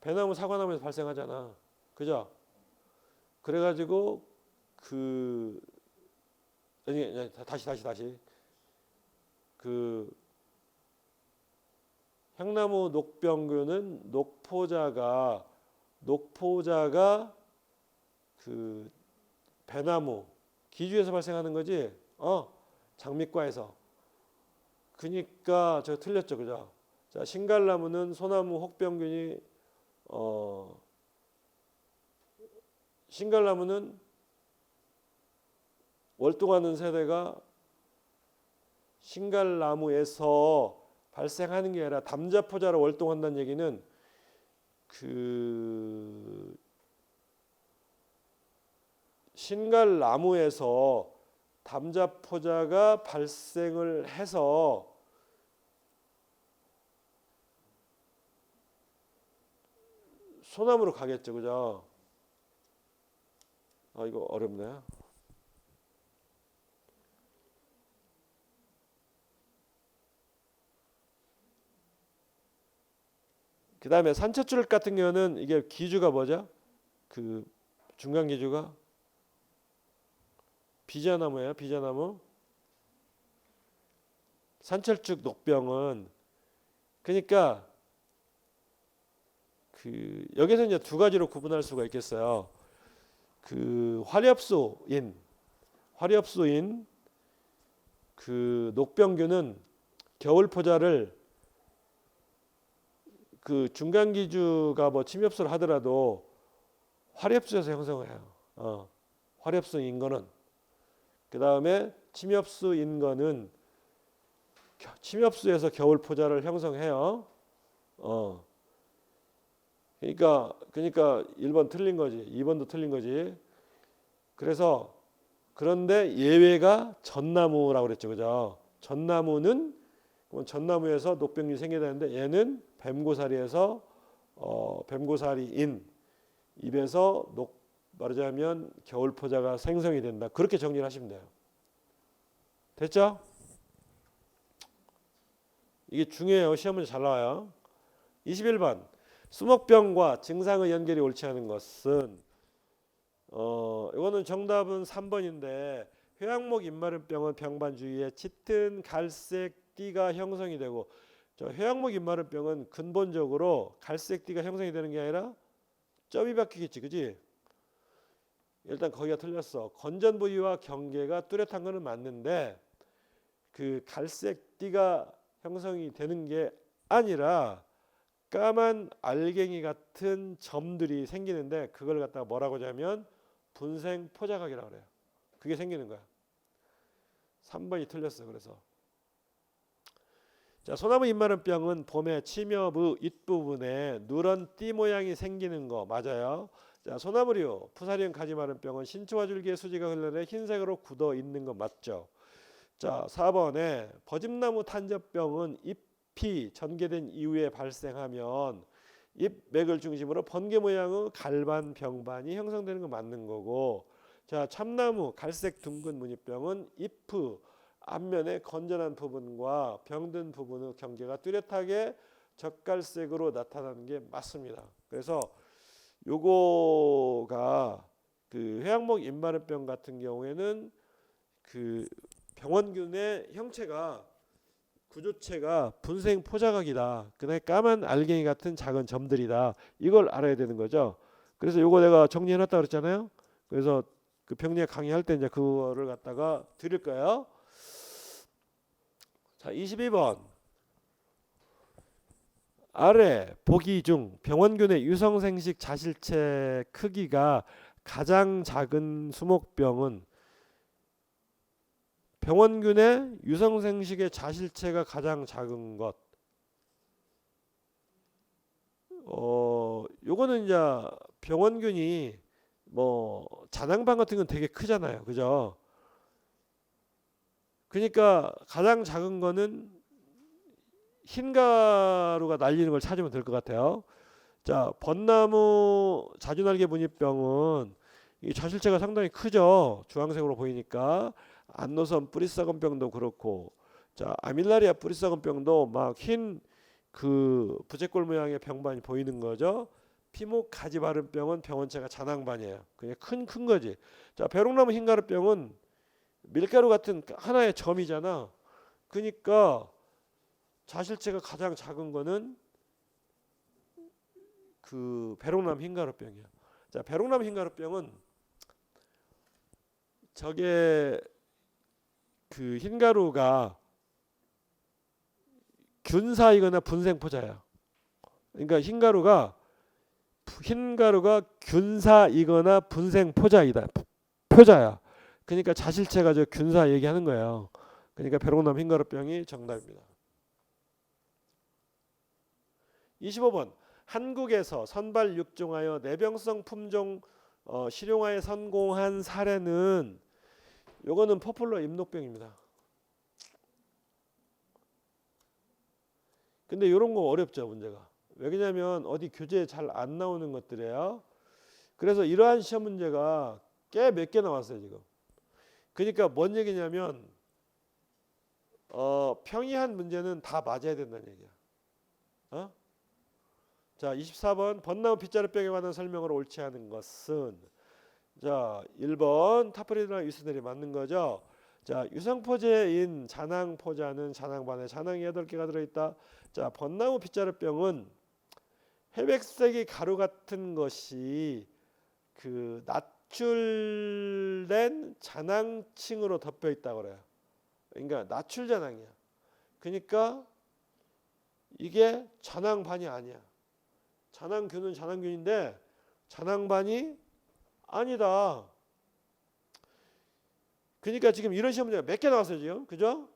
배나무, 사과나무에서 발생하잖아. 그죠? 그래가지고 다시 향나무 녹병균은 녹포자가 배나무 기주에서 발생하는 거지. 장미과에서. 그러니까 저 틀렸죠, 그죠? 자, 신갈나무는 소나무 혹병균이 신갈나무는 월동하는 세대가 신갈나무에서 발생하는 게 아니라 담자포자로 월동한다는 얘기는 신갈나무에서 담자포자가 발생을 해서 소나무로 가겠죠, 그죠? 이거 어렵네. 그 다음에 산채줄 같은 경우는 이게 기주가 뭐죠? 중간 기주가 비자나무예요. 비자나무. 산철쭉 녹병은 그러니까 여기서 이제 두 가지로 구분할 수가 있겠어요. 화렵수인 녹병균은 겨울 포자를 중간 기주가 침엽수를 하더라도 화렵수에서 형성을 해요. 화렵수 인거는. 그 다음에 침엽수 인거는 침엽수에서 겨울 포자를 형성해요. 그러니까 1번 틀린 거지. 2번도 틀린 거지. 그런데 예외가 전나무라고 그랬죠. 그죠? 전나무에서 녹병균이 생겨야 되는데 얘는 뱀고사리에서 뱀고사리인 입에서 말하자면 겨울 포자가 생성이 된다. 그렇게 정리를 하시면 돼요. 됐죠? 이게 중요해요. 시험 문제 잘 나와요. 21번. 수목병과 증상의 연결이 옳지 않은 것은 이거는 정답은 3번인데 회양목 입마름병은 병반 주위에 짙은 갈색 띠가 형성이 되고 저 회양목 입마름병은 근본적으로 갈색 띠가 형성이 되는 게 아니라 점이 바뀌겠지, 그지? 일단 거기가 틀렸어. 건전 부위와 경계가 뚜렷한 거는 맞는데 갈색 띠가 형성이 되는 게 아니라 까만 알갱이 같은 점들이 생기는데 그걸 갖다가 뭐라고 하냐면 분생 포자각이라고 그래요. 그게 생기는 거야. 3번이 틀렸어. 그래서 자, 소나무 잎마름병은 봄에 침엽의 윗부분에 누런 띠 모양이 생기는 거 맞아요. 자, 소나무류, 푸사리움 가지 마른 병은 신초와 줄기의 수지가 흘러내 흰색으로 굳어 있는 거 맞죠? 자, 4번에 버짐나무 탄저병은 잎이 전개된 이후에 발생하면 잎맥을 중심으로 번개 모양의 갈반 병반이 형성되는 거 맞는 거고, 자, 참나무 갈색 둥근 무늬병은 잎의 앞면의 건전한 부분과 병든 부분의 경계가 뚜렷하게 젓갈색으로 나타나는 게 맞습니다. 그래서 요거가 그 회양목 잎마른병 같은 경우에는 그 병원균의 형체가 구조체가 분생 포자각이다. 그다음에 까만 알갱이 같은 작은 점들이다. 이걸 알아야 되는 거죠. 그래서 요거 내가 정리해놨다 그랬잖아요. 그래서 그 병리학 강의할 때 이제 그거를 갖다가 드릴 거예요. 자, 22번. 아래 보기 중 병원균의 유성생식 자실체 크기가 가장 작은 수목병은 병원균의 유성생식의 자실체가 가장 작은 것. 요거는 이제 병원균이 뭐 자낭반 같은 건 되게 크잖아요, 그죠? 그러니까 가장 작은 거는 흰가루가 날리는 걸 찾으면 될 것 같아요. 자, 벚나무 자주날개 무늬병은 이 자실체가 상당히 크죠. 주황색으로 보이니까. 안노선 뿌리썩은병도 그렇고, 자, 아밀라리아 뿌리썩은병도 막 흰 그 부채꼴 모양의 병반이 보이는 거죠. 피목 가지 바른 병은 병원체가 잔황반이에요. 그냥 큰 거지. 자, 벼룩나무 흰가루병은 밀가루 같은 하나의 점이잖아. 그러니까 자실체가 가장 작은 거는 그 벼룩나무 흰가루병이야. 자, 벼룩나무 흰가루병은 저게 그 흰가루가 균사이거나 분생포자야. 그러니까 흰가루가 균사이거나 분생포자이다. 표자야. 그러니까 자실체가 저 균사 얘기하는 거예요. 그러니까 벼룩나무 흰가루병이 정답입니다. 25번. 한국에서 선발 육종하여 내병성 품종 실용화에 성공한 사례는, 요거는 포플러 잎녹병입니다. 근데 이런 거 어렵죠, 문제가. 왜냐면 어디 교재에 잘 안 나오는 것들이에요. 그래서 이러한 시험 문제가 꽤 몇 개 나왔어요, 지금. 그러니까 뭔 얘기냐면 평이한 문제는 다 맞아야 된다는 얘기야. 자, 24번 벚나무 빗자루병에 관한 설명으로 옳지 않은 것은, 자, 1번 타프리드나 유스넬이 맞는 거죠. 자, 유성포제인 잔황포자는 잔황반에 잔황이 8개가 들어있다. 자, 벚나무 빗자루병은 회백색이 가루 같은 것이 그 낮출된 잔황층으로 덮여 있다고 그래요. 그러니까 낮출 잔황이야. 그러니까 이게 잔황반이 아니야. 잔황균은 잔황균인데 잔황반이 아니다. 그러니까 지금 이런 시험 문제가 몇 개 나왔어요, 지금. 그죠?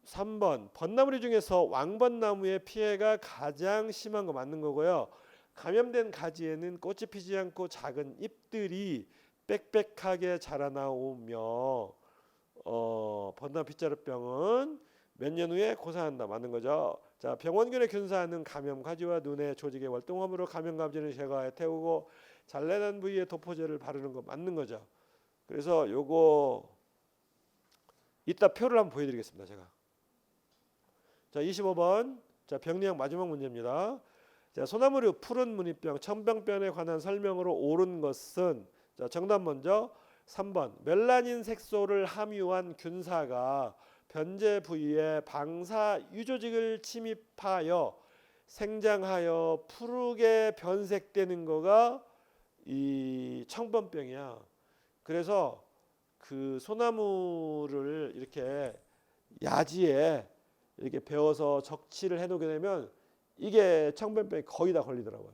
3번 벚나무리 중에서 왕벚나무의 피해가 가장 심한 거 맞는 거고요. 감염된 가지에는 꽃이 피지 않고 작은 잎들이 빽빽하게 자라나오며 벚나무 빗자루병은 몇 년 후에 고사한다. 맞는 거죠. 자, 병원균에 균사하는 감염 가지와 눈의 조직의 월동험으로 감염 감지를 제거하여 태우고 잘라난 부위에 도포제를 바르는 거 맞는 거죠. 그래서 요거 이따 표를 한번 보여드리겠습니다, 제가. 자, 25번. 자, 병리학 마지막 문제입니다. 자, 소나무류 푸른 무늬병 천병변에 관한 설명으로 옳은 것은, 자, 정답 먼저 3번 멜라닌 색소를 함유한 균사가 변제 부위에 방사 유조직을 침입하여 생장하여 푸르게 변색되는 거가 이 청번병이야. 그래서 그 소나무를 이렇게 야지에 이렇게 베어서 적치를 해놓게 되면 이게 청번병이 거의 다 걸리더라고요.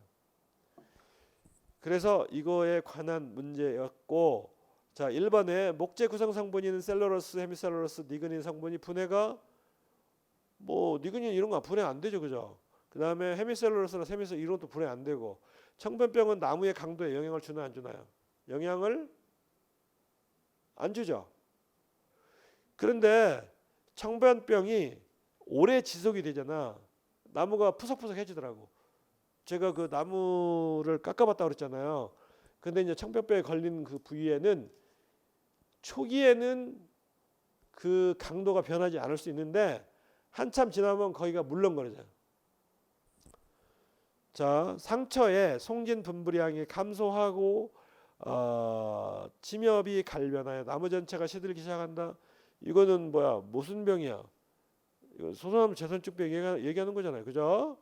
그래서 이거에 관한 문제였고, 자, 1번에 목재 구성 성분인 셀룰로스, 헤미셀룰로스, 니그닌 성분이 분해가 뭐 니그닌 이런 거 분해 안 되죠, 그죠? 그 다음에 헤미셀룰로스나 세미셀 이런 것도 분해 안 되고. 청변병은 나무의 강도에 영향을 주나 안 주나요? 영향을 안 주죠. 그런데 청변병이 오래 지속이 되잖아. 나무가 푸석푸석해지더라고. 제가 그 나무를 깎아봤다 그랬잖아요. 근데 이제 청변병에 걸린 그 부위에는 초기에는 그 강도가 변하지 않을 수 있는데 한참 지나면 거기가 물렁거려져요. 자, 상처에 송진 분비량이 감소하고 침엽이 갈변하여 나무 전체가 시들기 시작한다. 이거는 뭐야? 무슨 병이야? 이거 소소나무 재선축병 얘기하는 거잖아요. 그죠?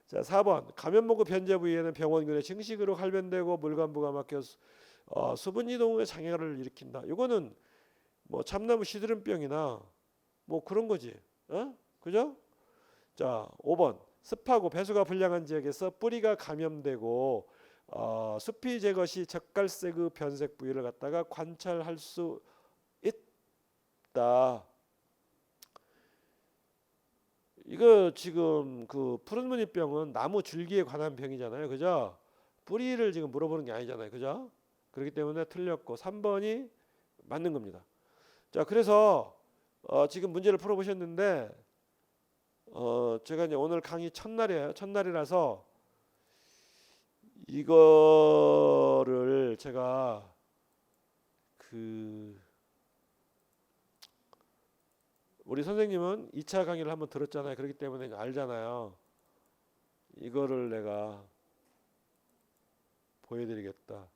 자, 4번 감염목구 변제 부위에는 병원균의 증식으로 갈변되고 물관부가 막혀 수분 이동의 장애를 일으킨다. 이거는 뭐 참나무 시드름병이나 뭐 그런 거지. 어? 그죠? 자, 5번 습하고 배수가 불량한 지역에서 뿌리가 감염되고 수피 제거 시 적갈색 변색 부위를 갖다가 관찰할 수 있다. 이거 지금 그 푸른무늬병은 나무 줄기에 관한 병이잖아요. 그죠? 뿌리를 지금 물어보는 게 아니잖아요. 그죠? 그렇기 때문에 틀렸고 3번이 맞는 겁니다. 자, 그래서 지금 문제를 풀어보셨는데 제가 이제 오늘 강의 첫날이에요. 첫날이라서 이거를 제가 우리 선생님은 2차 강의를 한번 들었잖아요. 그렇기 때문에 알잖아요. 이거를 내가 보여드리겠다.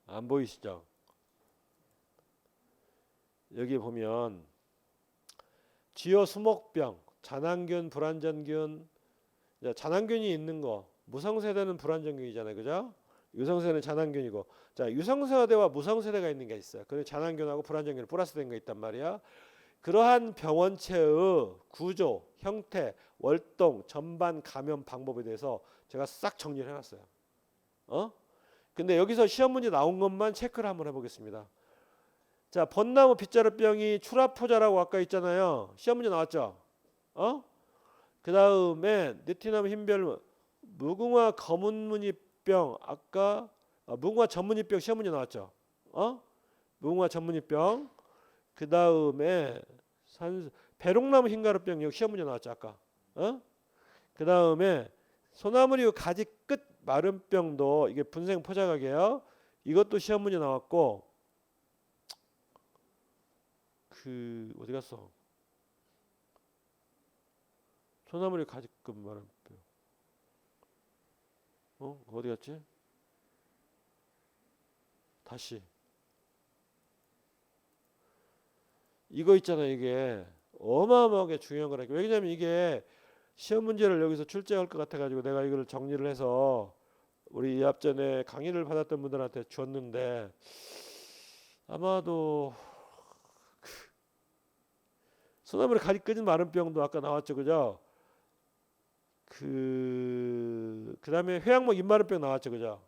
안 보이시죠? 여기 보면 쥐어 수목병, 잔항균, 불안전균, 잔항균이 있는 거, 무성세대는 불안전균이잖아요, 그죠? 유성세대는 잔항균이고, 자, 유성세대와 무성세대가 있는 게 있어요. 그리고 잔항균하고 불안전균이 플러스된 게 있단 말이야. 그러한 병원체의 구조, 형태, 월동, 전반 감염 방법에 대해서 제가 싹 정리를 해놨어요. 근데 여기서 시험 문제 나온 것만 체크를 한번 해보겠습니다. 자, 벚나무 빗자루병이 추라포자라고 아까 있잖아요. 시험 문제 나왔죠? 그 다음에 느티나무 흰별 무궁화 검은무늬병 아까 무궁화 전무늬병 시험 문제 나왔죠? 무궁화 전무늬병. 그 다음에 배롱나무 흰가루병 여기 시험 문제 나왔죠 아까. 그 다음에 소나무리우 가지 끝 마름병도 이게 분생 포자각이에요. 이것도 시험 문제 나왔고 어디 갔어? 소나무리우 가지 끝 마름병. 어디 갔지? 다시. 이거 있잖아. 이게 어마어마하게 중요한 거라니까. 왜냐면 이게 시험 문제를 여기서 출제할 것 같아가지고 내가 이걸 정리를 해서 우리 이 앞전에 강의를 받았던 분들한테 줬는데 아마도 소나무를 가지 끄진 마름병도 아까 나왔죠, 그죠? 그다음에 회양목 입마름병 나왔죠, 그죠?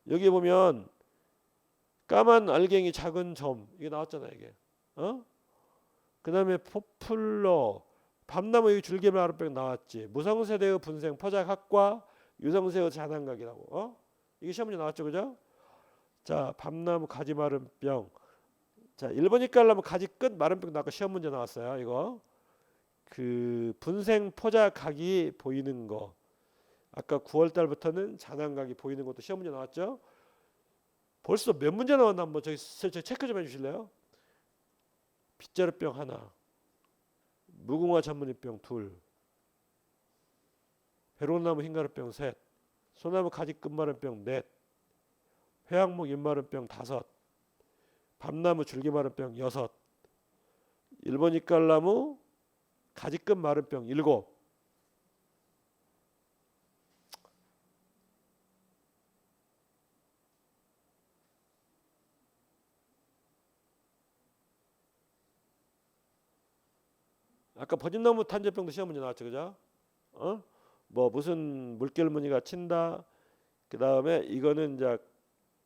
여기 보면 까만 알갱이 작은 점 이게 나왔잖아요, 이게. 그다음에 포플러 밤나무 여기 줄기마름병 나왔지. 무성세대의 분생 포자각과 유성세의 잔항각이라고. 이게 시험 문제 나왔죠, 그죠? 자, 밤나무 가지마름병. 자, 1번 이깔나무 가지 끝 마름병 나왔고 시험 문제 나왔어요. 이거 분생 포자각이 보이는 거. 아까 9월 달부터는 잔항각이 보이는 것도 시험 문제 나왔죠. 벌써 몇 문제 나왔나 한번 저기 체크 좀 해주실래요? 빗자루병 하나, 무궁화 전무늬병 둘, 배롱나무 흰가루병 셋, 소나무 가지 끝마름병 넷, 회양목 잎마름병 다섯, 밤나무 줄기마름병 여섯, 일본 이깔나무 가지 끝마름병 일곱. 아까 버진나무 탄저병도 시험 문제 나왔죠, 그죠? 뭐 무슨 물결 무늬가 친다. 그 다음에 이거는 이제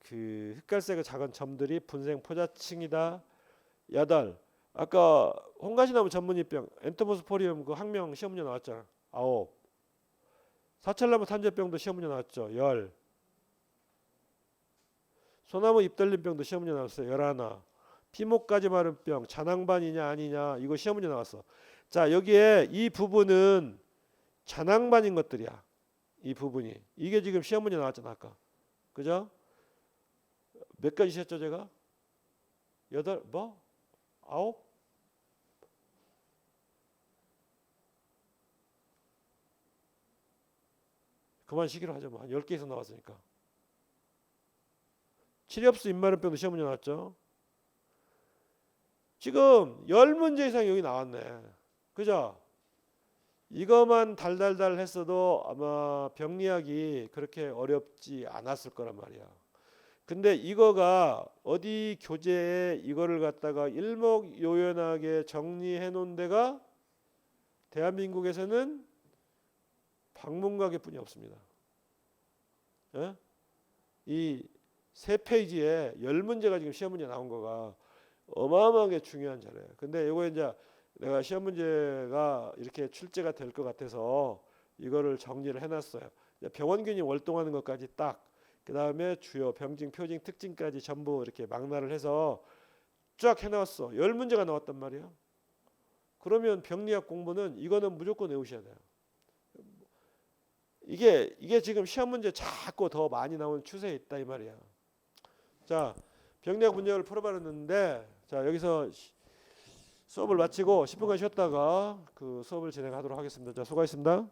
그 흑갈색의 작은 점들이 분생 포자층이다. 야달. 아까 홍가시나무 전문이병 엔토모스포리움 그 학명 시험 문제 나왔잖아. 9. 사철나무 탄저병도 시험 문제 나왔죠. 10. 소나무 잎떨림병도 시험 문제 나왔어요. 11. 피목가지 마른병 잔황반이냐 아니냐 이거 시험 문제 나왔어. 자, 여기에 이 부분은 잔황반인 것들이야. 이 부분이. 이게 지금 시험 문제 나왔잖아, 아까. 그죠? 몇 가지 셨죠, 제가? 8, 뭐? 9? 그만 시기로 하죠. 뭐. 한 10개 이상 나왔으니까. 치렵스 입마른병도 시험 문제 나왔죠. 지금 10문제 이상 여기 나왔네. 그죠? 이거만 달달달 했어도 아마 병리학이 그렇게 어렵지 않았을 거란 말이야. 근데 이거가 어디 교재에 이거를 갖다가 일목요연하게 정리해 놓은 데가 대한민국에서는 방문가계뿐이 없습니다. 예? 이 3페이지에 10문제가 지금 시험 문제 나온 거가 어마어마하게 중요한 자료예요. 근데 이거 이제 내가 시험 문제가 이렇게 출제가 될 것 같아서 이거를 정리를 해놨어요. 병원균이 월동하는 것까지 딱, 그 다음에 주요 병증, 표징, 특징까지 전부 이렇게 망라를 해서 쫙 해놨어. 10문제가 나왔단 말이야. 그러면 병리학 공부는 이거는 무조건 외우셔야 돼요. 이게 지금 시험 문제 자꾸 더 많이 나오는 추세에 있다 이 말이야. 자, 병리학 문제를 풀어봤는데, 자 여기서 수업을 마치고 10분간 쉬었다가 그 수업을 진행하도록 하겠습니다. 자, 수고하셨습니다.